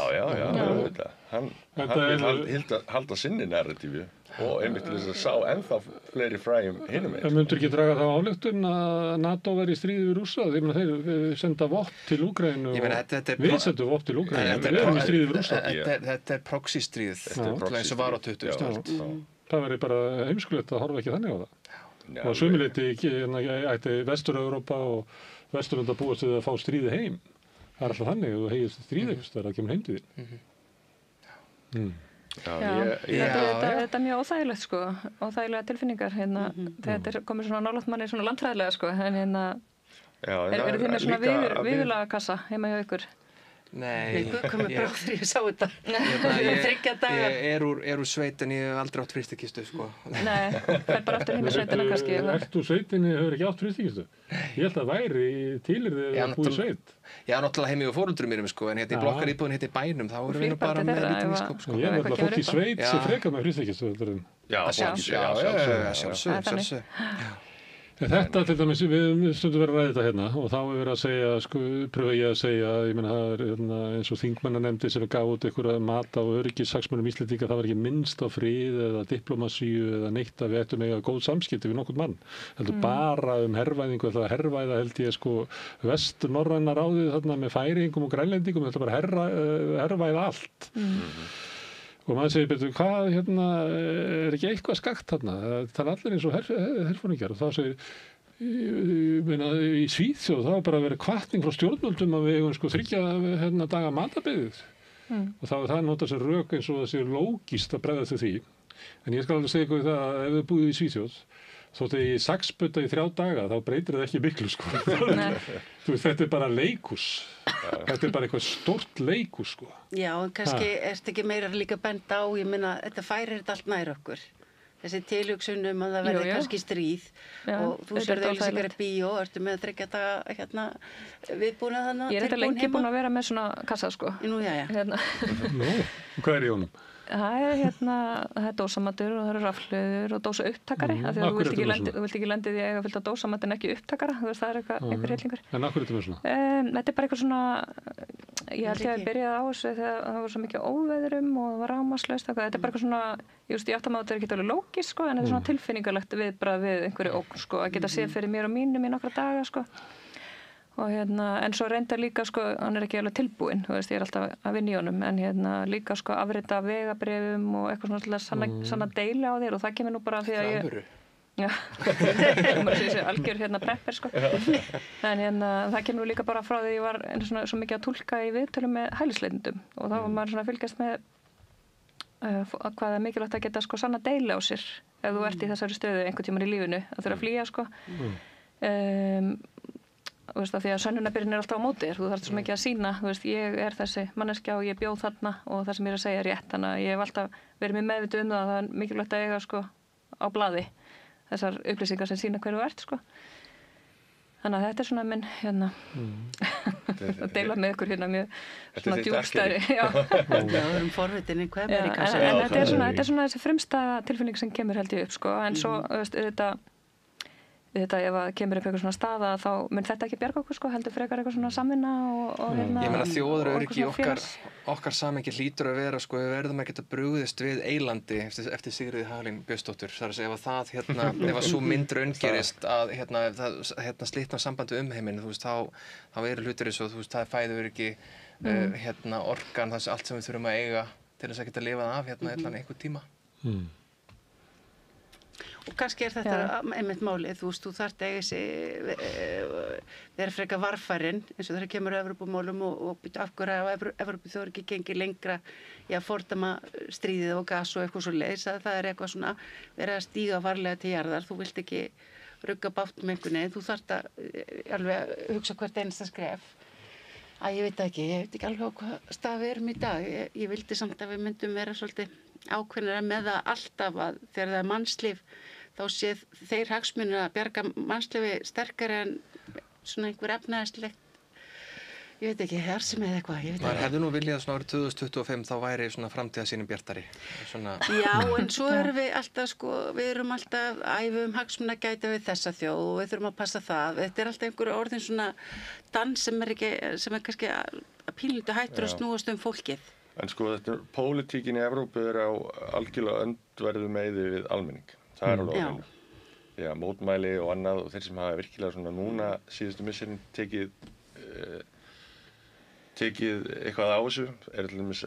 hann vil halda sinni narratífi og einmitt til þess að sá ennþá fleiri fræjum hinum einn. Það myndur ekki draga þá ályktun að NATO veri í stríði við Rússa? Þeir senda vopn til Úkraínu og við sendum vopn til Úkraínu. Við erum í stríði við Rússa. Þetta er proxy-stríð, eins og var á 20. öld. Það væri bara heimskulegt að horfa ekki þannig á það. Og sömuleyti ætti Vestur-Evrópa og Vesturlönd að búast við að fá stríði heim. Það er alltaf þannig og hegist stríði þegar það kemur heim til því. Þetta er mjög óþægilegt, sko, óþægilega tilfinningar. Þetta er komið svona nálægt manni svona landfræðilega, sko, en Eru þið með svona viðurlagakassa heima hjá ykkur? Nei, komið bráð þegar ég sá þetta. Ég er úr sveit en ég hef aldrei átt frystikistu, sko. Nei, fer bara aftur heim í sveitina kannski. Ert úr sveitinni, hefur ekki átt frystikistu? Ég held að væri tilir þið að búi í sveit. Já, náttúrulega heim í fóröldurum mínum, sko, en hérna í blokkaríbúðin hérna í bænum, þá erum við bara með lítið ískáp, sko. Ég er náttúrulega fólk í sveit sem frekar með frystikistu. Já, sjálfsög. Þetta til dæmis, við stundum verið að ræða þetta hérna og þá er verið að segja, pröfa ég að segja, ég meina það er eins og þingmannanefndi sem gaf út einhverja mata og öryggishagsmunum Íslendinga, það var ekki minnst á frið eða diplomasíu eða neitt að við ættum eiga góð samskipti við nokkurn mann. Heldur bara hervæðingu, það hervæða held ég vestur-norræna ráðið þarna með Færeyingum og Grænlendingum, þetta bara hervæða allt. Og maður segir, betur, hvað, er ekki eitthvað skakt þarna? Það er allir eins og herfóringjar. Og þá segir, í Svíþjóð, það var bara að vera hvatning frá stjórnvöldum að við eigum 3 daga matarbeðið. Og þá er það notað sem rök eins og það sé lógískt að bregðast við því. En ég skal alveg segja ykkur það að ef þið búið í Svíþjóð, þótt að ég saxbutta í 3 daga, þá breytir það ekki miklu, sko. Þú veist, þetta er bara leikhús. Þetta er bara eitthvað stórt leikhús, sko. Já, en kannski ertu ekki meira líka benda á, ég meina, þetta færir þetta allt nær okkur. Þessi tilhugsun að það verði kannski stríð og þú sérðu auðlýsingar í bíó, ertu með 3 daga viðbúna þannig? Ég er þetta lengi búin að vera með svona kassa, sko. Nú, já. Nú, hvað er í honum? Það er dósamatur og það eru rafhlöður og dósaupptakari. Þú vilt ekki lendi því að eiga fullt af dósamat en ekki upptakara. Þú veist, það er einhver hellingur. En af hverju þetta með svona? Þetta er bara eitthvað svona, ég held ég að byrjaði á þessu þegar það var svo mikið óveðrum og það var rafmagnslaust. Þetta er bara eitthvað svona, ég átta maður að þetta er ekki alveg lógist, sko, en þetta er svona tilfinningalegt viðbragð við einhverju ógn, sko, að geta séð fyrir mér og mínum í nokkra daga, sko. Og en svo reyndar líka, sko, hann er ekki alveg tilbúinn, þú veist, ég er alltaf að vinna í honum, en líka, sko, afrita vegabréfum og eitthvað svona til að sanna deili á þér og það kemur nú bara því að ég... Já, það maður sé algjör prepper, sko. En það kemur nú líka bara frá því ég var svo mikið að túlka í viðtölum með hælisleitendum og þá var maður svona að fylgjast með hvað er mikilvægt að geta, sko, sanna deili á sér ef þú ert í þessari stöðu einhvern tímann í lífinu að þurfa að flýja, sko. Þú veist, því að sönnunarbyrðin er alltaf á móti þér, þú þarft svo mikið að sýna, þú veist, ég er þessi manneskja og ég bjóð þarna og það sem ég er að segja er rétt, þannig að ég hef alltaf verið mér meðvituð það að það er mikilvægt að eiga, sko, á blaði þessar upplýsingar sem sýna hverju þú ert, sko. Þannig að þetta er svona minn, að deila með ykkur mjög svona djúpstæðri. Já, við erum forvitin í hvað er í kassan. En þetta er svona þessi fremsta tilfinning sem kemur held ég upp, sko, en svo, þetta ef að kemur upp eitthvað svona staða þá mun þetta ekki bjarga okkur, sko, heldur frekar eitthvað svona samvinna og Ég meina þjóðaröryggi okkar samengi hlýtur að vera, sko, við verðum ekki að brugðist við eilandi eftir Sigríði Hagalín Björnsdóttur, þar að segja ef að það ef að sú mynd raungerist að það slitnar sambandi heiminn, þú veist, þá eru hlutir eins og, þú veist, það er fæðuöryggi, orkan, það er allt sem við þurfum að eiga til þess að geta lifað af einhvern tíma. Og kannski er þetta einmitt málið, þú veist, þú þarft að vera frekar varfærin eins og þegar kemur á Evrópumálum og af hverju að Evrópu þó ekki gengið lengra í að fordæma stríðið og gas og eitthvað svo leiðis að það er eitthvað svona verið að stíga varlega til jarðar, þú vilt ekki rugga bátt með einhvern veginn, þú þarft að alveg hugsa hvert einasta skref. Ég veit ekki alveg á hvað stað við erum í dag, ég vildi samt að við myndum vera svolítið ákveðnir með það alltaf að þegar það er mannslíf þá sé þeir hagsmunir að bjarga mannslífi sterkari en svona einhver efnahagslegt, ég veit ekki, hersum eða eitthvað, ég veit ekki. Maður hefði nú viljað svona árið 2025 þá væri svona framtíðarsýnin bjartari. Já, en svo erum við alltaf, sko, við erum alltaf æfum hagsmuna gæta við þessa þjóð og við þurfum að passa það. Þetta er alltaf einhverju orðin svona dans sem er kannski að pínlítið hættur að snúast fólkið. En sko, pólitíkin í Evrópu er á algjörlega öndverðu meiði við almenning. Það er alveg alveg. Já, mótmæli og annað og þeir sem hafa virkilega svona núna síðustu misserin tekið eitthvað á þessu, er til dæmis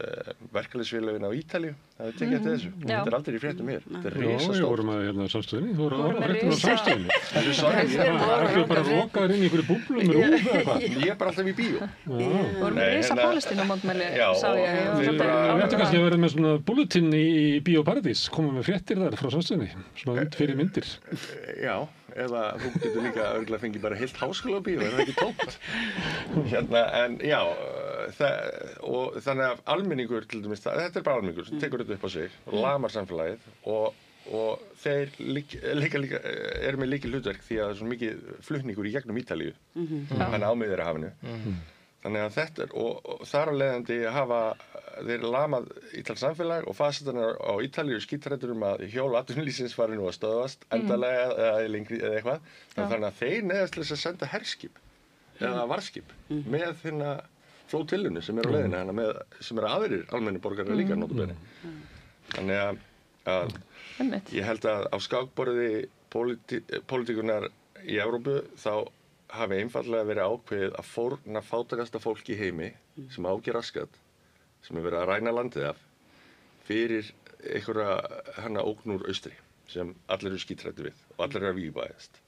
verkalýðsfélögin á Ítalíu, það hefur tekið eftir þessu. Þetta er aldrei í fréttum hér. Þetta er risastórt. Já, vorum að samstöðinni, þú voru að fréttum á samstöðinni. Það er bara lokaður inn í einhverju búblum með rúf eða hvað. Ég er bara alltaf í bíó. Vorum við risa Palestínumótmæli, sá ég. Við ættum kannski að vera með svona bulletin í Bíó Paradís, koma með fréttir þar frá samstöðinni, svona fyrir myndir. Já, eða þú getur líka örugglega fengið bara heilt háskólabíó, það ekki tómt. En já, og þannig að almenningur til dæmis, þetta bara almenningur sem tekur þetta upp á sig, lamar samfélagið og þeir líka eru með lykilhlutverk því að það er svo mikið flutningur í gegnum Ítalíu, þannig á Miðjarðarhafinu. Þannig að þetta og þar af leiðandi þeir lamað ítalskt samfélag og fasistarnir á Ítalíu skítrættur að hjól atvinnulífsins fari nú að stöðvast endanlega eða lengri eða eitthvað. Þannig að þeir neyðast til þess að senda herskip eða varðskip með flótillunni sem er á leiðinni, sem eru aðrir almennir borgarar líka notabene. Þannig að ég held að á skákborði pólitíkunar í Evrópu þá hafi einfallega verið ákveðið að fórna fátækasta fólk í heimi sem áger raskat, sem verið að ræna landið af fyrir einhverja ógn úr austri sem allir eru skítræddir við og allir eru að vígbæðast.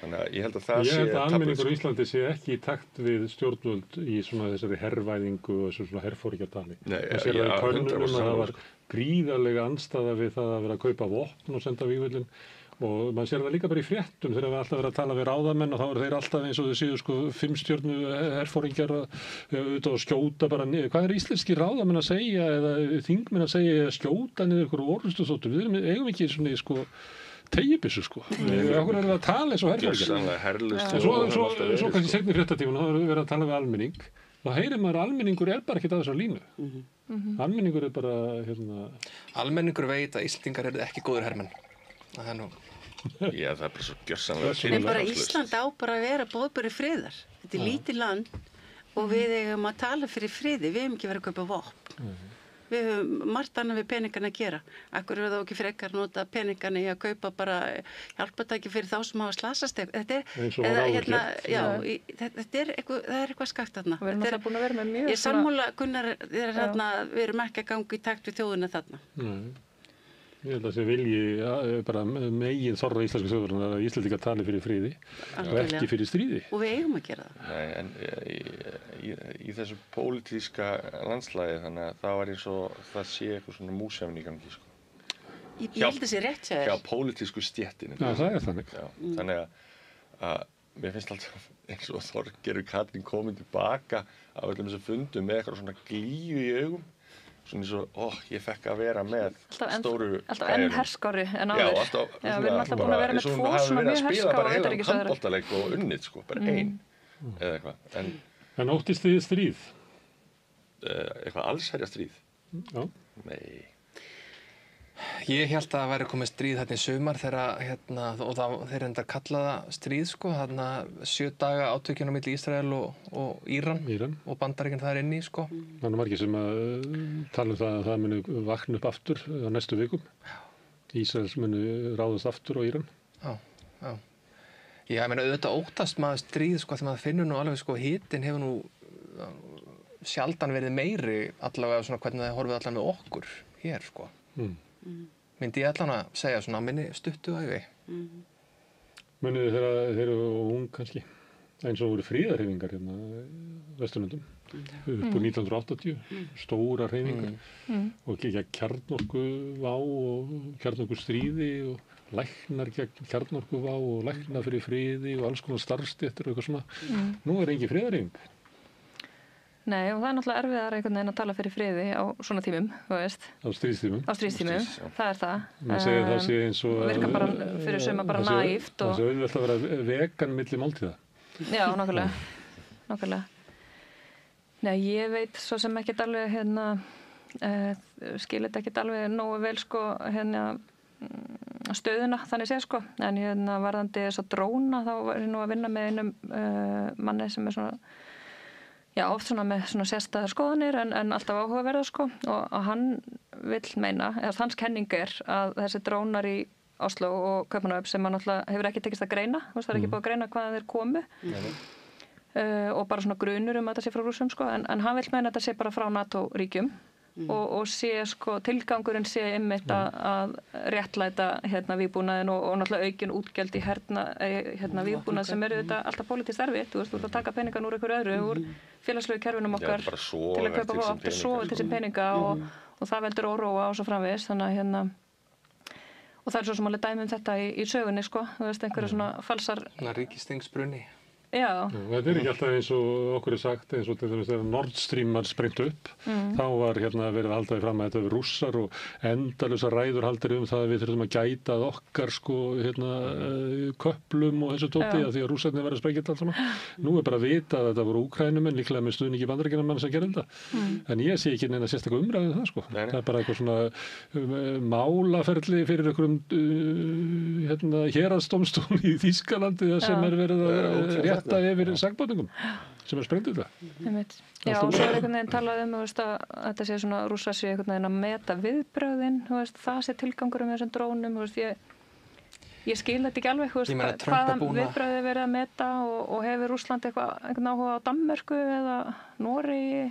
Þannig að ég held að það sé... Ég held að almenningur í Íslandi sé ekki í takt við stjórnvöld í svona þessari herrvæðingu og þessu svona herforingjartali. Nei, það sér það í könnunum að það var gríðarlega andstaða við það að vera að kaupa vopn og senda vígvöldin. Og maður sér það líka bara í fréttum þegar við alltaf verið að tala við ráðamenn og þá eru þeir alltaf eins og þau séu 5 stjörnu herforingjar auðvitað og skjóta bara niður. Hvað íslenski ráðamenn að segja eða þingmenn að segja skjóta niður ykkur orrustuþotur? Við eigum ekki svona teygjubissu Okkur erum við að tala eins og herforingjar. Svo kannski seinni fréttatífuna þá erum við verið að tala við almenning. Þá heyrir maður að almenningur er bara ekkert að þessar línu. Almenningur er bara Almenningur veit að Íslendingar eru ekki góðir hermenn. Það er nú... Já, það er bara svo gjörsamlega en bara Ísland á bara að vera boðberi friðar. Þetta er lítið land og við eigum að tala fyrir friði. Við hefum ekki verið að kaupa vopn. Við höfum margt annað við peningana að gera. Akkur eru þá ekki frekar nota peningana í að kaupa bara hjálpartæki fyrir þá sem hafa slasast. Þetta er eitthvað skakt þarna. Við erum alltaf búin að vera með mjög... Ég sammála Gunnar, við erum ekki að ganga í takt við þjóðina þarna. Ég held að það vilji bara megin þorra íslensku þjóðarinnar að Íslendingar tali fyrir friði og ekki fyrir stríði. Og við eigum að gera það. Nei, en í þessu pólitíska landslagi þannig að það var eins og það sé eitthvað svona músefn í gangi, Ég held að það sé rétt hjá þér. Hjá pólitísku stéttinni. Já, það er þannig. Þannig að mér finnst alltaf eins og Þorgerður Katrín komin tilbaka af öllum þessum fundum með eitthvað svona glíu í augum. Svona eins og, ég fekk að vera með stóru gæjunum. Alltaf enn herskári en áður. Já, alltaf. Já, við erum alltaf búin að vera með 2 svona mjög herská. Eins og hún hafi verið að spila bara heilan handboltaleik og unnið, bara 1 eða eitthvað. En óttist þið stríð? Eitthvað allsherja stríð? Já. Nei. Ég held að það væri komið stríð hérna í sumar og þeir enda kallaða stríð, þarna 7 daga átökin á milli Ísrael og Íran og Bandaríkin það inni, Þannig að margir sem að tala það að það muni vakna upp aftur á næstu vikum. Ísraels muni ráðast aftur á Íran. Já. Ég meina auðvitað óttast maður stríð, þegar maður finnur nú alveg, hitinn hefur nú sjaldan verið meiri allavega svona hvernig það horfið allan með okkur hér, myndi ég allan að segja svona minni stuttu ævi. Munið þegar þeir eru ung kannski, eins og voru fríðarhreyfingar hérna Vesturlöndum upp úr 1980, stóra hreyfingar og ekki kjarnorkuvá og kjarnorkustríði og læknar gegn kjarnorkuvá og læknar fyrir friði og alls konar starfsstéttir og eitthvað svona. Nú er engin fríðarhreyfing. Nei, og það er náttúrulega erfiðar einhvern veginn að tala fyrir friði á svona tímum, þú veist. Á stríðstímum. Á stríðstímum, það er það. Man segir það sé eins og... Virka bara fyrir suma bara naíft og... Það sé auðvitað að vera vegan milli máltíða. Já, nákvæmlega. Nei, ég veit svo sem ekkert alveg skilir þetta ekkert alveg nógu vel stöðuna þannig séð en varðandi þess að dróna þá var ég nú að vinna með einum manni sem er svona oft svona með svona sérstæðar skoðanir en alltaf áhugaverðar og hann vill meina, eða hans kenning er að þessi drónar í Oslo og Kaupmannahöfn sem hann alltaf hefur ekki tekist að greina, það er ekki búið að greina hvaðan þeir komu og bara svona grunur að þetta sé frá Rússum en hann vill meina að þetta sé bara frá NATO-ríkjum og sé tilgangurinn sé einmitt að réttlæta vígbúnaðinn og náttúrulega aukin útgjöld í vígbúnað sem eru þetta alltaf pólitískt erfitt, þú ert að taka peningan úr einhverju öðru, úr félagslegu kerfinum okkar til að kaupa vopn, sofa til þessi peninga og það veldur óróa og svo framvegis þannig að og það svo sem alveg dæmi þetta í sögunni, sko, þú veist, einhverju svona falsar... Ríkistingsbruni. Já. Þetta ekki alltaf eins og okkur sagt, eins og til dæmis þegar Nord Stream var sprengt upp, þá var verið að halda því fram að þetta við rússar og endalausar ræður haldir það að við þurfum að gæta að okkar sko, köplum og þessu tóti að því að rússarnir verið að sprengja allt svona. Nú bara að vita að þetta voru Úkraínumenn, líklega með stuðningi Bandaríkjamanna sem gerir þetta. En ég sé ekki neina sérstaklega umræðu það sko. Það bara eitthvað svona málaferli fyrir einhverjum héraðsdómstól í Þýskalandi sem verið að rétta yfir sakborningum sem sprengdu þetta. Já, og svo einhvern veginn talað að þetta sé svona rússar sé einhvern veginn að meta viðbrögðin, það sé tilgangur með þessum drónum, ég skil þetta ekki alveg, hvaða viðbrögði verið að meta og hefur Rússland einhvern áhuga á Danmörku eða Noregi,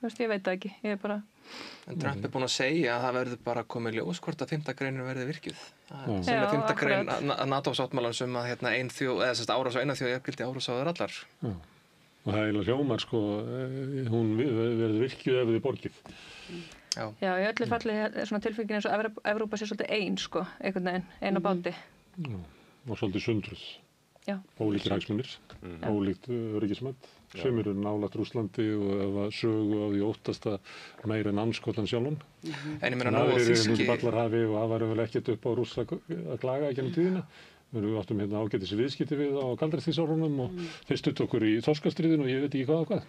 ég veit það ekki, ég bara... En Trump búinn að segja að það verður bara komið ljós hvort að 5. greinin verði virkjuð. Það er 5. grein NATO-sáttmálan sem að ein þjóð, eða sérst árás á eina þjóð jafngildi árás á þær allar. Og það eiginlega hljómar sko, hún verður virkjuð ef þið borgið. Já, í öllu falli er svona tilfengin eins og Evrópa sé svolítið ein sko, einhvern veginn, ein á báti. Og svolítið sundruð. Ólíkir hagsmunir, ólíkt öryggismætt. Sumir eru nálægt Rússlandi og sögu á því óttasta meira en anskotan sjálfan. En ég meina nú á Þýski... Úti Ballarhafi og það var vel ekkert upp á Rússa að klaga ekki ennum tíðina. Við áttum ágætis viðskipti við á kaldræðstísárunum og þeir stutt okkur í þorskastriðinu og ég veit ekki hvað og hvað.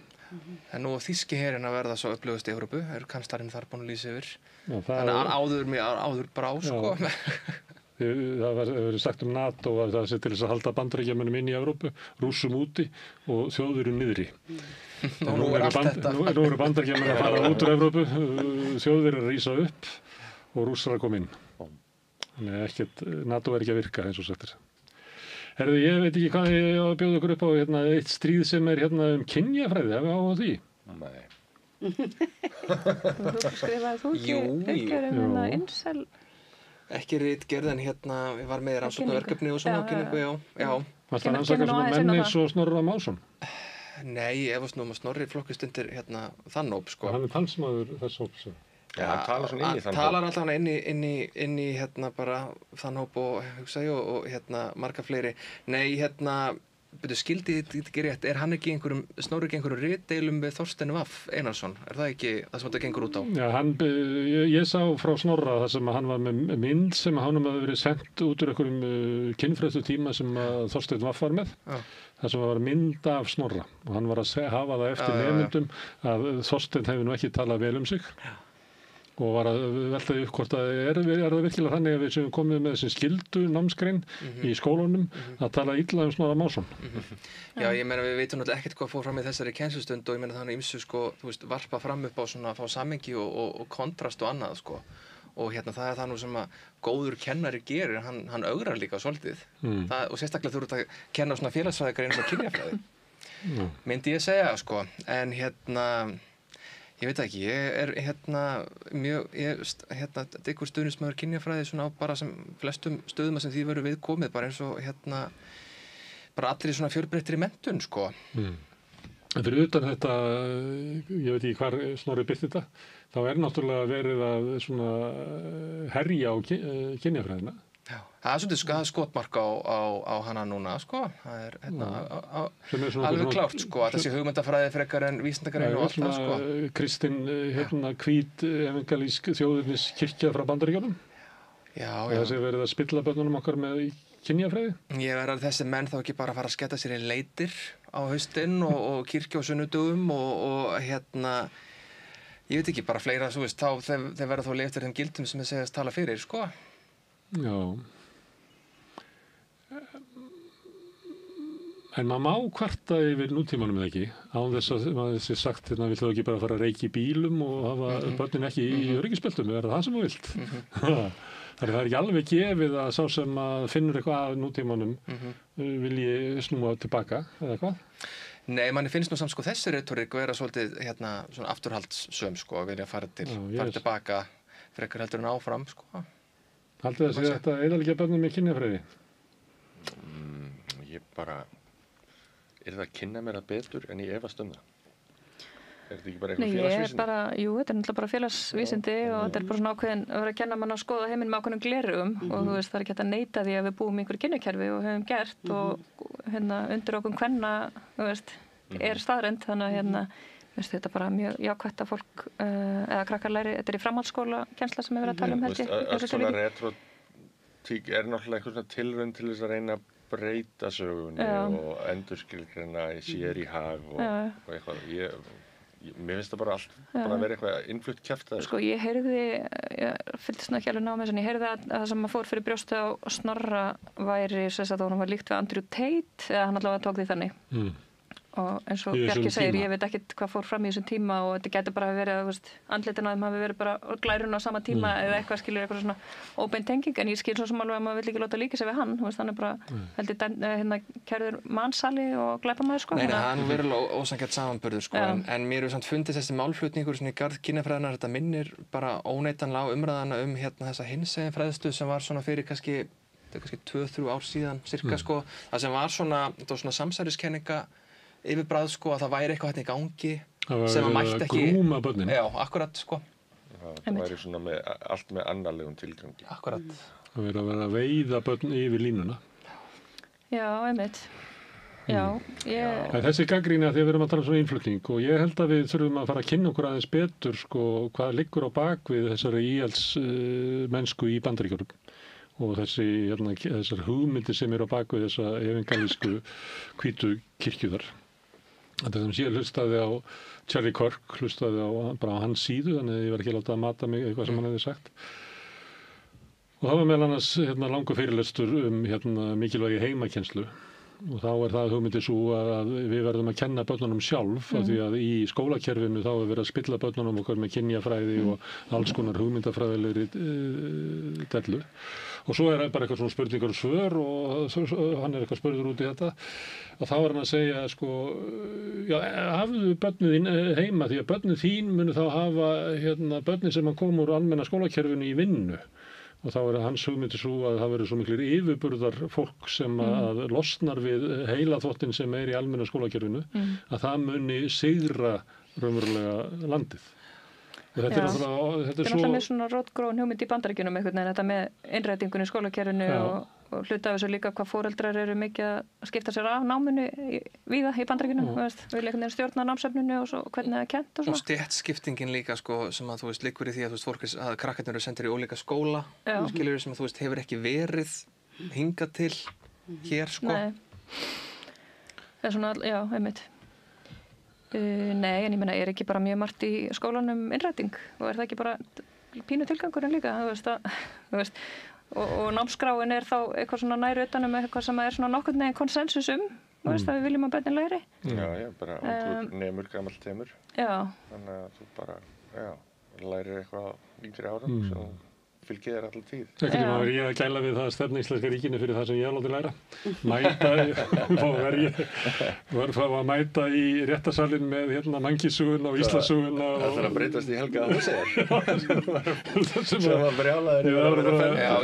En nú á Þýski herinn að verða svo upplögust í Evrópu, kanslarinn þar búinn að lýsa yfir. Þannig áður brá, sko. Það verið sagt NATO að það sé til þess að halda Bandaríkjamönnum inn í Evrópu, Rússum úti og þjóðurum niðri. Nú eru Bandaríkjamenn að fara út úr Evrópu, þjóðir að rísa upp og Rússar að koma inn. Þannig NATO ekki að virka eins og sagt. Herðu, ég veit ekki hvað ég á að bjóða ykkur upp á eitt stríð sem er kynjafræði, hefur á því? Nei. Skrifaði þú ekki incel? Ekki ritgerð en ég var með rannsóknarverkefni og svona á kynningu, já. Varst það rannsaka svona menn eins og Snorra Másson? Nei, ég efast nú að Snorri flokkist undir þann hóp, sko. Hann er talsmaður þess hóps. Já, hann talar svona inn í þann hóp. Talar alltaf inn í bara þann hóp og hugsa ég og marga fleiri. Nei, skildi þetta ekki rétt, er hann ekki Snorri ekki einhverjum ritdeilum við Þorstein Vaff Einarsson? Er það ekki það sem þetta gengur út á? Já, ég sá frá Snorra þar sem hann var með mynd sem honum hafði verið sendt út úr einhverjum kynfræðslu tíma sem Þorstein Vaff var með. Það sem var mynd af Snorra og hann var að hafa það eftir nemyndum að Þorstein hefði nú ekki talað vel um sig. Og var að velta upp hvort að er það virkilega þannig að við sem komið með þessi skildu námsgrein í skólunum að tala illa Snorra Másson. Já, ég meina við veitum náttúrulega ekkert hvað fór fram í þessari kennslustund og ég meina þannig ýmsu sko, varpa fram upp á svona að fá samhengi og kontrast og annað sko. Og það er það nú sem að góður kennari gerir, hann ögrar líka svolítið. Og sérstaklega þú ert að kenna svona félagsfræðigrein og kynjafræði. Myndi ég segja sko, en ég veit ekki, ég er dyggur stuðningsmaður kynjafræði svona á bara sem flestum stöðum sem því verður við komið, bara eins og bara allir í svona fjölbreyttri menntun, sko. En fyrir utan þetta, ég veit ekki hvar Snorri birti þetta, þá er náttúrulega verið að svona herja á kynjafræðina. Já, það er svolítið skotmark á hana núna, sko. Það er alveg klárt, sko, að þessi hugmyndafræði frekar en vísindagrein og allt það, sko. Kristin, hvít, evangelísk þjóðurnis kirkja frá Bandaríkjunum. Já. Þessi verið að spilla börnunum okkar með kynjafræði. Ég verð að þessi menn þá ekki bara fara að sketta sér í leitir á haustinn og kirkja á sunnudögum og ég veit ekki, bara fleira, þú veist, þá þeir verða þó eftir þeim gildum sem þeir segjast tala fyrir, sko. Já. En maður má kvarta yfir nútímanum eða ekki, án þess að maður sé sagt vill þú ekki bara fara að reykja í bílum og hafa börnin ekki í öryggisbeltum, er það sem þú vilt? Þannig það er ekki alveg gefið að sá sem að finnur eitthvað af nútímanum vilji snúa tilbaka eða eitthvað? Nei, manni finnst nú samt sko þessi retorík vera svolítið svona afturhaldssöm sko, að vilja fara tilbaka frekar heldur en áfram sko. Haldið það sé þetta eðalega börnum með kynjafræði? Ég bara, það að kynna mér það betur en ég efast það? Er þetta ekki bara Nei, eitthvað ég er félagsvísindi? bara, jú, þetta er náttúrulega bara félagsvísindi og þetta er bara svona ákveðin að vera að kenna mann að skoða heiminn með ákveðnum glerugum og þú veist, það er ekki hægt að neita því að við búum í einhverju kynjakerfi og höfum gert og hérna undir okkur kvenna, þú veist, er staðrend, þannig að hérna, veist, þetta er bara mjög jákvætt að fólk eða krakkar læri, þetta er í framhaldsskóla kennsla sem við verðum að tala held ég. Öll svona retrotík er náttúrulega eitthvað svona tilraun til þess að reyna að breyta sögunni og endurskilgreina sér í hag og eitthvað. Mér finnst það bara allt bara að vera eitthvað innflutt kjaftaði. Sko ég heyrði, ég fylgdist nú ekki alveg ná með þessu, en ég heyrði að það sem maður fór fyrir brjóstu á Snorra væri þess að hún var líkt við Andrew Tate, eða hann allavega tók því þannig. Og eins og Bjarki segir, ég veit ekkert hvað fór fram í þessum tíma og þetta getur bara verið að andlitin á þeim hafi verið bara glærun á sama tíma eða eitthvað skilur eitthvað svona óbein tenging, en ég skil svo sem alveg að maður vill ekki láta líka sig við hann, hann er bara heldur hérna kærður mannsali og glæpamaður sko. Nei, hann er verulega ósanngjarn samanburður sko, en mér hefur samt fundist þessi málflutningur svona í garð kynjafræðinnar, þetta minnir bara óneitanlega á umræðana hérna þessa hinsegin fræðslu sem var svona fyrir kannski 2-3 ár síðan cirka sko, það sem var svona samsæriskenninga yfirbræð sko að það væri eitthvað hérna í gangi sem að mætti ekki grúma börnin. Já, akkurat sko. Það væri svona allt með annarlegum tilgangi. Akkurat. Það væri að vera að veiða börn yfir línuna. Já, einmitt. Já, þessi gagnrýni að því að við erum að tala um svona innflutning og ég held að við þurfum að fara að kynna okkur aðeins betur sko hvað liggur á bakvið þessari íhaldsmennsku í Bandaríkjunum og þessar hugmyndir sem eru á bakvið þessa evangelísku hvítu kirkjuðar. Þetta sem sé hlustaði á Charlie Kirk, hlustaði bara á hans síðu, þannig að ég var ekki að láta að mata mig eitthvað sem hann hefði sagt. Og það var meðal annars langur fyrirlestur mikilvægi heimakennslu og þá er það hugmyndið svo að við verðum að kenna börnunum sjálf af því að í skólakerfinu þá er verið að spilla börnunum okkar með kynjafræði og alls konar hugmyndafræðilegri dellu og svo er bara eitthvað svona spurningar og svör og hann er eitthvað spurður út í þetta og þá er hann að segja sko já, hafðu börnin þín heima því að börnin þín munu þá hafa börnin sem að koma úr almenna skólakerfinu í vinnu og þá er hans hugmyndi svo að það verður svo miklir yfirburðar fólk sem að losnar við heilaþvottin sem er í almenna skólakerfinu að það muni sigra raunverulega landið. Og þetta er náttúrulega með svona rótgróin hugmynd í Bandaríkjunum einhvern veginn, þetta með innrætingunni í skólakerfinu og hluta af þessu líka hvað foreldrar eru mikið að skipta sér af náminu víða í Bandaríkjunum, við einhvern veginn stjórna námsefninu og svo hvernig það er kennt og svona. Og stéttskiptingin líka sko sem að liggur í því að fólk að krakkarnir eru sendir í ólíka skóla, skilur sem að hefur ekki verið hingað til hér sko. Nei. Það er svona, já, einmitt. Nei, en ég meina, er ekki bara mjög margt í skólanum innræting og er það ekki bara pínu tilgangurinn líka, þú veist og námskráin er þá eitthvað svona nær utanum eitthvað sem er svona nokkurn veginn konsensus þú veist að við viljum að börnin læri. Já, bara ungur nemur, gamall temur. Já. Þannig að þú bara, lærir eitthvað á yngri árum sem fylgir þér allir tíð. Ekkert maður ég að gæla við það að stefna íslenska ríkinu fyrir það sem ég láti læra. Fá að mæta í réttarsalinn með mannkísuguna og Íslandssuguna. Það þarf að breytast í Helga Húseyjar. Sem var brjálaður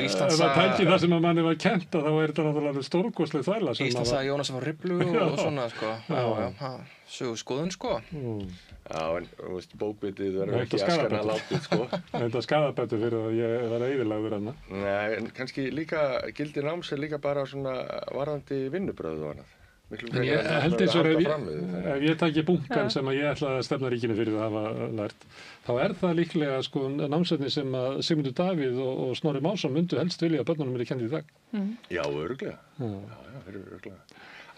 Íslandssaga. Ef maður tæki það sem að manni var kennt þá er þetta náttúrulega stórkostleg þvæla. Íslandssaga Jónasar frá Hriflu og svona sko. Söguskoðun sko. Já, en bókvitið verður ekki askarna látið sko. Þetta skadabættur fyrir að ég var eyðilagður hana. Nei, en kannski líka gildi náms er líka bara svona varðandi vinnubröðu og annað. Ég held eins og ef ég taki bunkan sem að ég ætla að stefna ríkinu fyrir að hafa lært, þá er það líklega sko námsefni sem að Sigmundur Davíð og Snorri Másson myndu helst vilja að börnunum eru kennd í dag. Já, örugglega. Já, örugglega.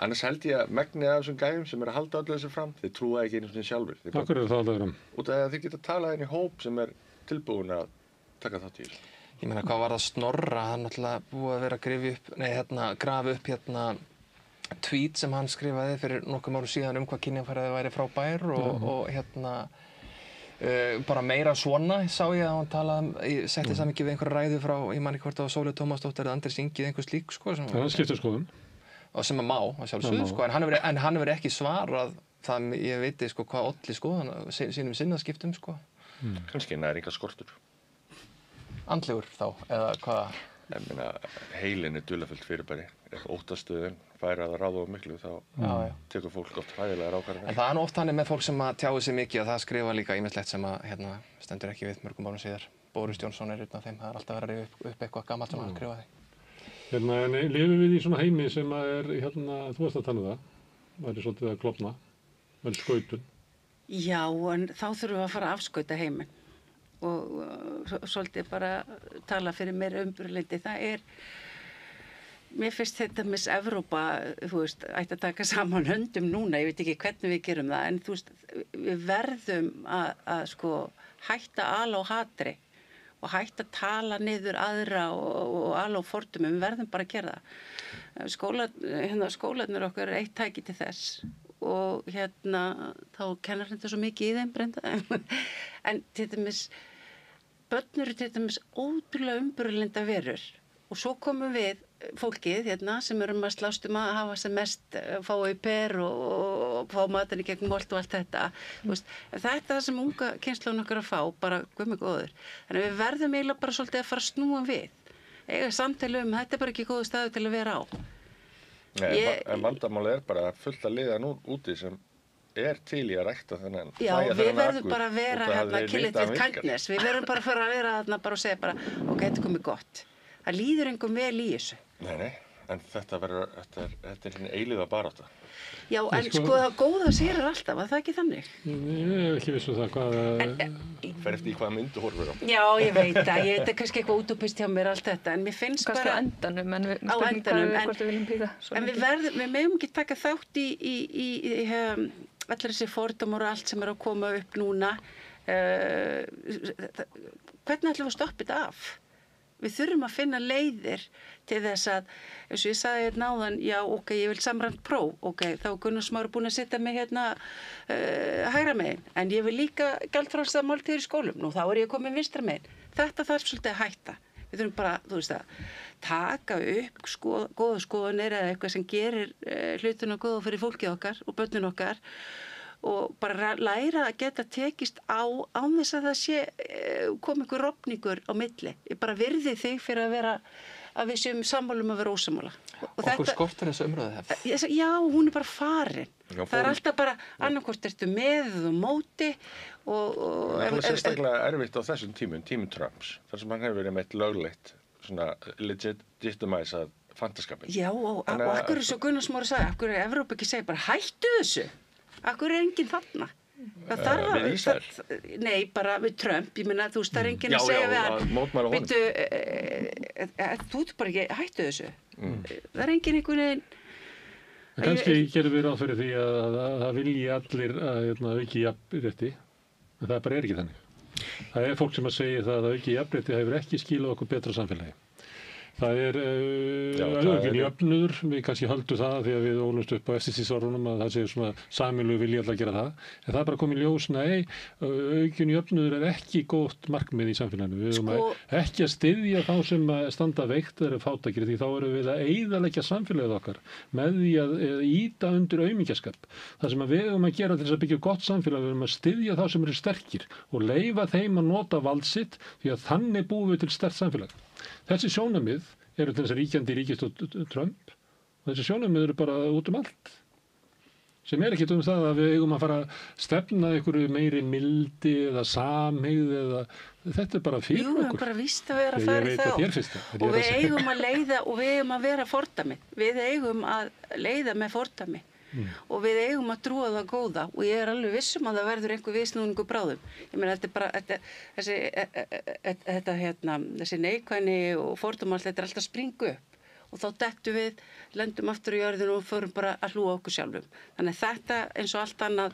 Annars held ég að megnið af þessum gæjum sem er að halda öllu þessu fram, þeir trúa ekki einu sinni sjálfur. Akkur er það alltaf fram? Út af að þeir geta talað inn í hóp sem er tilbúin að taka þátt í þessu. Ég meina hvað var það Snorra, hann náttúrulega búið að vera að grafa upp tweet sem hann skrifaði fyrir nokkrum árum síðan hvað kynjafræði væri frábær og bara meira svona sá ég að hann talaði, setti það mikið við einhverja ræðu frá, ég man ekki hvort það var Sólveig Tómasdóttir eða Andrés Ingi eða einhver slík sko. Það skiptir skoðun. Og sem að má, að sjálfsögðu sko, en hann hefur ekki svarað það, ég veit sko hvað olli skoðan sínum sinnaskiptum sko. Kannski næringaskortur. Andlegur þá, eða hvað? Ég meina, heilin dularfullt fyrirbæri. Ef óttastöðun fær að ráða of miklu, þá tekur fólk oft hræðilegar ákvarðanir. En það oft þannig með fólk sem að tjáir sig mikið og það skrifa líka ýmislegt sem að stendur ekki við mörgum árum síðar. Boris Johnson einn af þeim, það alltaf verið að rifja upp eitthvað gamalt sem hann skrifaði. En lifum við í svona heimi sem að þú veist að tala það, væri svolítið að klofna, væri skautun. Já, en þá þurfum við að fara að afskauta heiminn og svolítið bara tala fyrir mér umburlendi. Mér finnst þetta með Evrópa, ætti að taka saman höndum núna, ég veit ekki hvernig við gerum það, en við verðum að sko hætta ala á hatri og hætta að tala niður aðra og ala á fordómum, við verðum bara að gera það. Skólarnir okkar er eitt tæki til þess og þá kennar þetta svo mikið í þeim, Brenda. En til dæmis, börn eru til dæmis ótrúlega umburðarlynda verur og svo komum við fólkið sem erum að slást að hafa sem mest, fá au pair og fá matinn í gegnum holt og allt þetta. Þetta er það sem unga kynslóðin okkar að fá, bara guð mig góður. Þannig að við verðum eiginlega bara svolítið að fara að snúa við. Eiga samtali þetta er bara ekki góðu staður til að vera á. En vandamálið er bara fullt að liða úti sem til í að rækta þennan. Já, við verðum bara að vera kill it with kindness. Við verðum bara að fara að vera þarna bara og segja bara, ok, þetta komið gott. Það líður engum vel í þessu. Nei, en þetta er hinn eilífa barátta. Já, en sko það góða sérar alltaf, var það ekki þannig? Ég hef ekki viss það hvað fer eftir í hvaða myndu horfur á. Já, ég veit það, þetta er kannski eitthvað útópist hjá mér allt þetta, en mér finnst kannski bara... Kannski á endanum, en á endanum, hvort við viljum býða. En við megum ekki taka þátt í allir þessi fordómar og allt sem er að koma upp núna. Hvernig ætlum við að stoppa þetta af? Við þurfum að finna leiðir til þess að, eins og ég sagði áðan, já, ok, ég vil samræmt próf, ok, þá er Gunnar Smári búinn að setja mig hægra megin, en ég vil líka gjaldfrjálsar máltíðir í skólum, nú þá er ég komin vinstra megin. Þetta þarf svolítið að hætta. Við þurfum bara, að taka upp góða skoðanir eða eitthvað sem gerir hlutuna góða fyrir fólkið okkar og börnin okkar og bara læra að geta tekist án þess að það sé kom einhver rofningur á milli. Ég bara virði þig fyrir að við séum sammálum að vera ósammála. Okkur skortir þessu umræðuhefð. Já, hún er bara farin. Það er alltaf bara annarkvort ertu með og móti og það er sérstaklega erfitt á þessum tímum Trumps, þar sem hann hefur verið meitt löglegt, svona legitimæsað fantaskapin. Já, og akkur er svo Gunnar Smári sagði, akkur er Evrópa ekki segja bara hættu þessu. Akkur er enginn þarna. Við Ísrael? Nei, bara við Trump. Ég meina, það er enginn að segja við hann. Mótmæla honum. Þú ert bara ekki hættu þessu. Það er enginn einhvern veginn. Kannski gerum við ráð fyrir því að það vilji allir að auki jafnrétti. En það bara er ekki þannig. Það er fólk sem að segja það að auki jafnrétti hefur ekki skilað okkur betra samfélagi. Það er auðvitað jöfnuður, við kannski höldum það því að við ólumst upp á eftirstríðsárunum að það sé svona sameiginlegu vilji alltaf að gera það. En það er bara komið í ljós, nei, aukin jöfnuður er ekki gott markmið í samfélaginu. Við erum ekki að styðja þá sem standa veikt eða fátækir því þá erum við að eyðileggja samfélagið okkar með því að ýta undir aumingjaskap. Það sem við erum að gera til þess að byggja gott samfélag, við erum að styðja þá sem eru sterkir og leyfa þeim að nota vald sitt því að þannig búum við til sterkt samfélag. Þessi sjónarmið eru til þess að ríkjandi ríkisstjórn Trump og þessi sjónarmið eru bara út allt. Sem er ekkert það að við eigum að fara að stefna einhverju meiri mildi eða samhygð eða þetta er bara fyrir okkur. Jú, bara víst að vera að fara í þá. Og við eigum að leiða og við eigum að vera fordæmi. Við eigum að leiða með fordæmi. Og við eigum að trúa það góða og ég er alveg vissum að það verður einhver viðsnúningur bráðum. Ég meina þetta er bara þessi neikvæðni og fordómar þetta er alltaf springu upp og þá dettum við, lendum aftur í jörðinu og förum bara að hlúa okkur sjálfum. Þannig að þetta eins og allt annað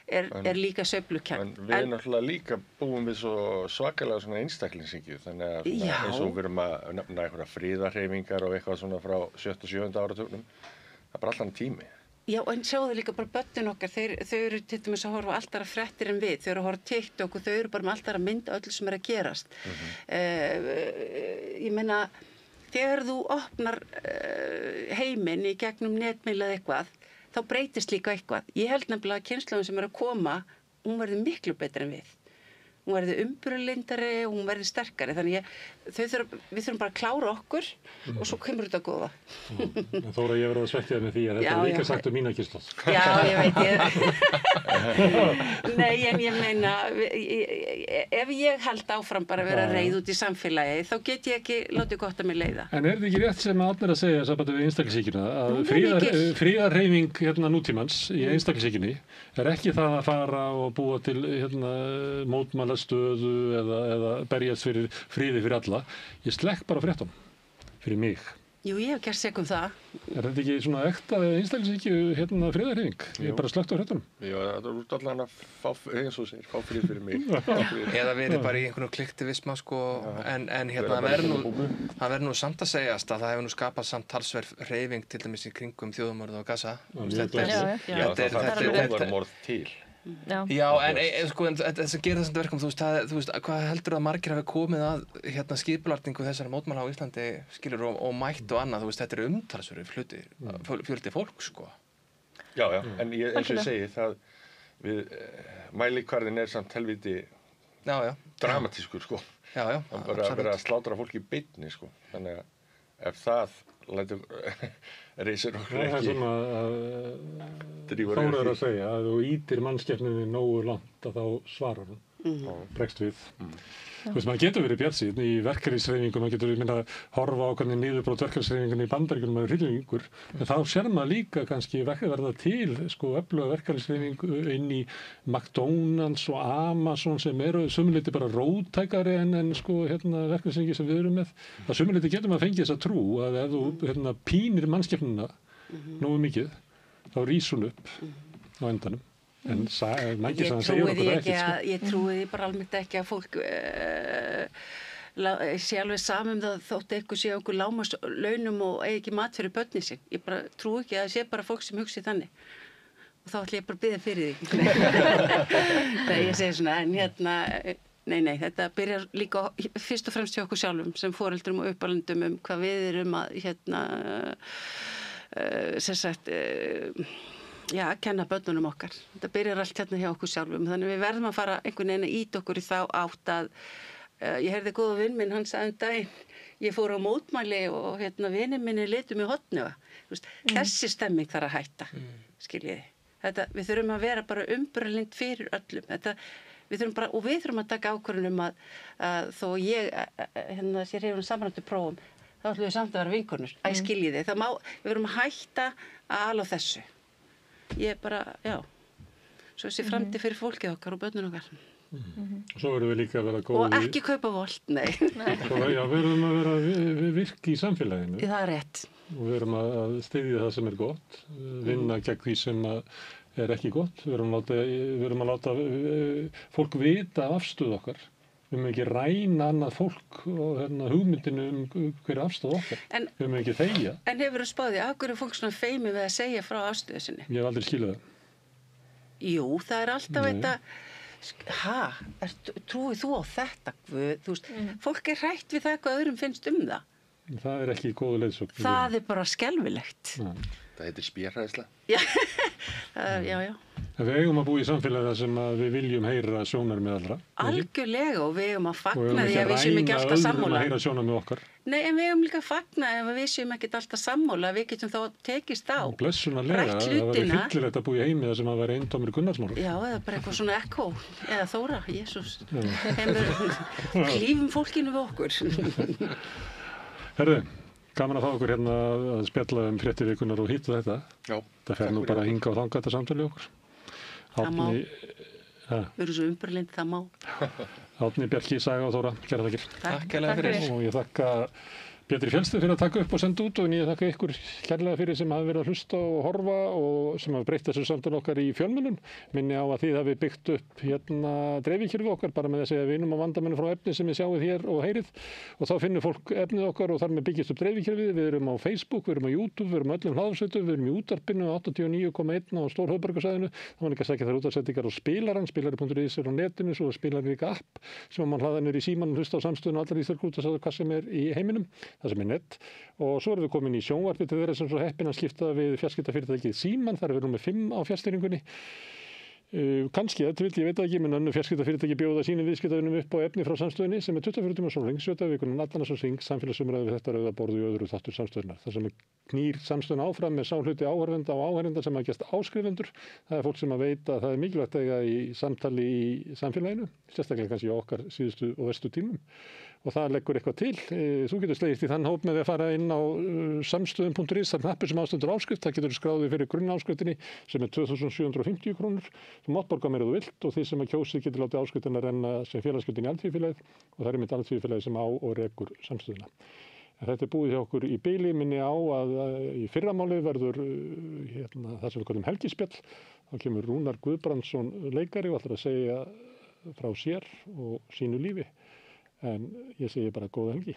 er líka sveiflukennt. En við náttúrulega líka búum við svo svakalega svona einstaklingshyggju þannig að eins og við erum að nefna einhverja friðarhreyfingar og eitthvað svona frá 7. og 7. áratugnum. Það er bara allan tími. Já, en sjáðu líka bara börnin okkar, þau eru til dæmis að horfa alltaf fréttir en við, þau eru að horfa TikTok og þau eru bara með alltaf að mynda öllu sem er að gerast. Ég meina, þegar þú opnar heiminn í gegnum netmiðla eitthvað, þá breytist líka eitthvað. Ég held nefnilega að kynslóðin sem er að koma, hún verður miklu betri en við. Hún verður umburðarlyndari og hún verður sterkari. Þannig við þurfum bara að klára okkur og svo kemur þetta góða. Þóra, ég verið að svekkja þig með því að þetta er líka sagt mína kynslóð. Já, ég veit Nei, en ég meina, ef ég held áfram bara að vera reið út í samfélagi, þá get ég ekki látið gott að mig leiða. En þetta ekki rétt sem Árni að segja sambandi við einstaklishyggjuna, að fríðarhreyfing nútímans í einstaklishyggjunni er ekki það að fara og búa til mótmælastöðu eða berjast fyrir friði fyrir alla. Ég slekk bara fréttum fyrir mig. Jú, ég hef gert segum það. Er þetta ekki svona ekta einstaklishyggju friðarhreyfing? Ég er bara slökkt á fréttum. Já, það er út allan að fá, eins og segir, fá frið fyrir mig. Eða verið bara í einhvern kliktivisma sko, en það verður nú samt að segjast að það hefur nú skapað samt talsverð hreyfing til dæmis í kringum þjóðamorð og Gaza. Það er þjóðarmorð til. Já, en sko, það sem gerir þessum verkum, þú veist, hvað heldur að margir hafi komið að skipulagningu þessara mótmæla á Íslandi, skilur, og mætt og annað, þú veist, þetta er umtalsverður fjöldi fólk, sko. Já, en eins og ég segi, það við mælikvarðin er samt helviti dramatískur, sko. Já. Það er bara að vera að slátra fólki í beinni, sko. Þannig að ef það reisir okkur ekki. Það er svona Þóra að segja að þú ítir mannskepnunni nógu langt að þá svarar hún, bregst við. Þú veist, maður getur verið bjartsýnn í verkalýðshreyfingum, maður getur horfa á hvernig niðurbrot verkalýðshreyfingunni í Bandaríkjunum maður hryllingur, en þá sér maður líka kannski verða til öfluga verkalýðshreyfingu inn í McDonald's og Amazon sem eru sumuleyti bara róttækari en verkalýðshreyfingi sem við erum með. Að sumuleyti getur maður fengið þessa trú að ef þú pínir mannskepnuna nógu mikið, þá rís hún upp á endanum. En segir okkur það ekkert, sko. Ég trúi því bara almennt ekki að fólk sé alveg saman það þótt eitthvað sé okkur lágmarks launum og eigi ekki mat fyrir börnin sín. Ég bara trúi ekki að það sé bara fólk sem hugsi þannig. Og þá ætla ég bara að biðja fyrir því. Þegar ég segi svona, en nei, þetta byrjar líka fyrst og fremst hjá okkur sjálfum sem foreldrum og uppalendum hvað við erum að að kenna börnunum okkar. Þetta byrjar allt hjá okkur sjálfum. Þannig við verðum að fara einhvern veginn að ýta okkur í þá átt að ég heyrði góða vinn minn, hann sagði daginn, ég fór á mótmæli og vinir minni litu mig hotnu. Þessi stemming þarf að hætta, skiljiði. Við þurfum að vera bara umburðarlynd fyrir öllum. Við þurfum að taka ákvörðun að þó ég sé hreyfum samræmdu prófum, þá ætlum við samt að vera vinkonur. Skiljiði, við verðum að hætta að ala á þessu. Ég bara, svo sé framtíð fyrir fólkið okkar og börnun okkar. Svo verðum við líka að vera góð og ekki kaupa volt, nei. Svo við verðum að vera virki í samfélaginu. Það er rétt. Og við verðum að styðja það sem er gott, vinna gegn því sem er ekki gott. Við verðum að láta fólk vita afstöðu okkar. Við höfum ekki ræna annað fólk og hugmyndinu hver afstöðu okkar. Við höfum ekki þegja. En hefur þú spáðið, af hverju er fólk svona feimið við að segja frá afstöðu sinni? Ég hef aldrei skilið það. Jú, það er alltaf þetta, trúið þú á þetta? Þú veist, fólk er hrætt við það hvað öðrum finnst það. Það er ekki góð leiðsögn. Það er bara skelfilegt. Það heitir spérhræðsla. Já. Við eigum að búa í samfélagi sem við viljum heyra sjónarmið allra. Algjörlega, og við eigum að fagna því að við séum ekki alltaf sammála. Og við eigum ekki að ræna öðrum að heyra sjónarmið okkar. Nei, en við eigum líka að fagna ef við séum ekki alltaf sammála, við getum þá tekist á. Blessunarlega, það var hryllilegt að búa í heimi þar sem að vera eintómur Gunnarsmál. Já, eða bara eitthvað svona Echo, eða Þóra, Jesús. Klífum fólkinu við okkur. Herðu, gaman að fá okkur hérna að spjalla fréttir vikunar og hitta þetta. Já. Það fer nú bara að hinga og þanga þetta samtali okkur. Það má. Við erum svo umburðarlynd, það má. Árni, Bjarki, Saga og Þóra, kærar þakkir. Takk fyrir. Og ég þakka Pétri Fjellsted fyrir að taka upp og senda út, og ég þakka ykkur kærlega fyrir sem hafi verið að hlusta og horfa og sem hafi breytt þessu samtali okkar í fjölmiðlum. Minni á að þið hafi byggt upp dreifikerfið okkar bara með að segja vinum og vandamennu frá efni sem við sjáum hér og heyrið, og þá finnur fólk efnið okkar og þar með byggist upp dreifikerfið. Við erum á Facebook, við erum á YouTube, við erum á öllum hlaðvarpssveitum, við erum í útvarpinu á 89,1 á Stórhöfðborgarsvæðinu. Það var líka að sækja þær útvarpssendingar á spilarann, spilari.is er á netinu, svo spilar líka app sem mann hlaðar niður í símann, hlusta á samstöðun og allar íslenskar útvarpsstöðvar hvað sem er í heiminum. Það sem er nett, og svo erum við komin í sjónvarpi til þeirra sem svo heppin að skipta við fjarskiptafyrirtækið Símann. Þar erum við númer 5 á fjarstýringunni. Kannski, þetta vil ég veit ekki, menn önnur fjarskiptafyrirtæki bjóða sínum viðskiptavinum upp á efni frá samstöðinni sem er 24 tíma sólarhring, 7 daga í vikunni, allan þess hring, samfélagsumræðu við þetta rauða borð í öðru þáttur samstöðunar. Það sem knýr samstöðuna áfram með sáhluti áhorfenda og áhorfenda sem að gæst áskrifendur. Það er fólk sem að veit að það er mikilvægt að eiga í samtali í samfélaginu, sérstaklega kannski í okkar síðustu og verstu tímum. Og það leggur eitthvað til. Þú getur slegist í þann hóp með að fara inn á samstöðum.is, það er hnappur sem ástendur áskrift, það getur skráðið fyrir grunnáskriftinu sem er 2.750 krónur, þú mátt borga meira þú vilt og því sem að kjósið getur látið áskriftina renna sem félagsgjöldin í Alþýðufélagið og það er einmitt Alþýðufélagið sem á og rekur samstöðuna. En þetta er búið hjá okkur í bili, minni á að í fyrramálið verður það sem við kallum helgispjall, þá kemur Rúnar Guðbrandsson leikari og ætlar að segja frá sér og sínu lífi. En ég segi bara góða helgi.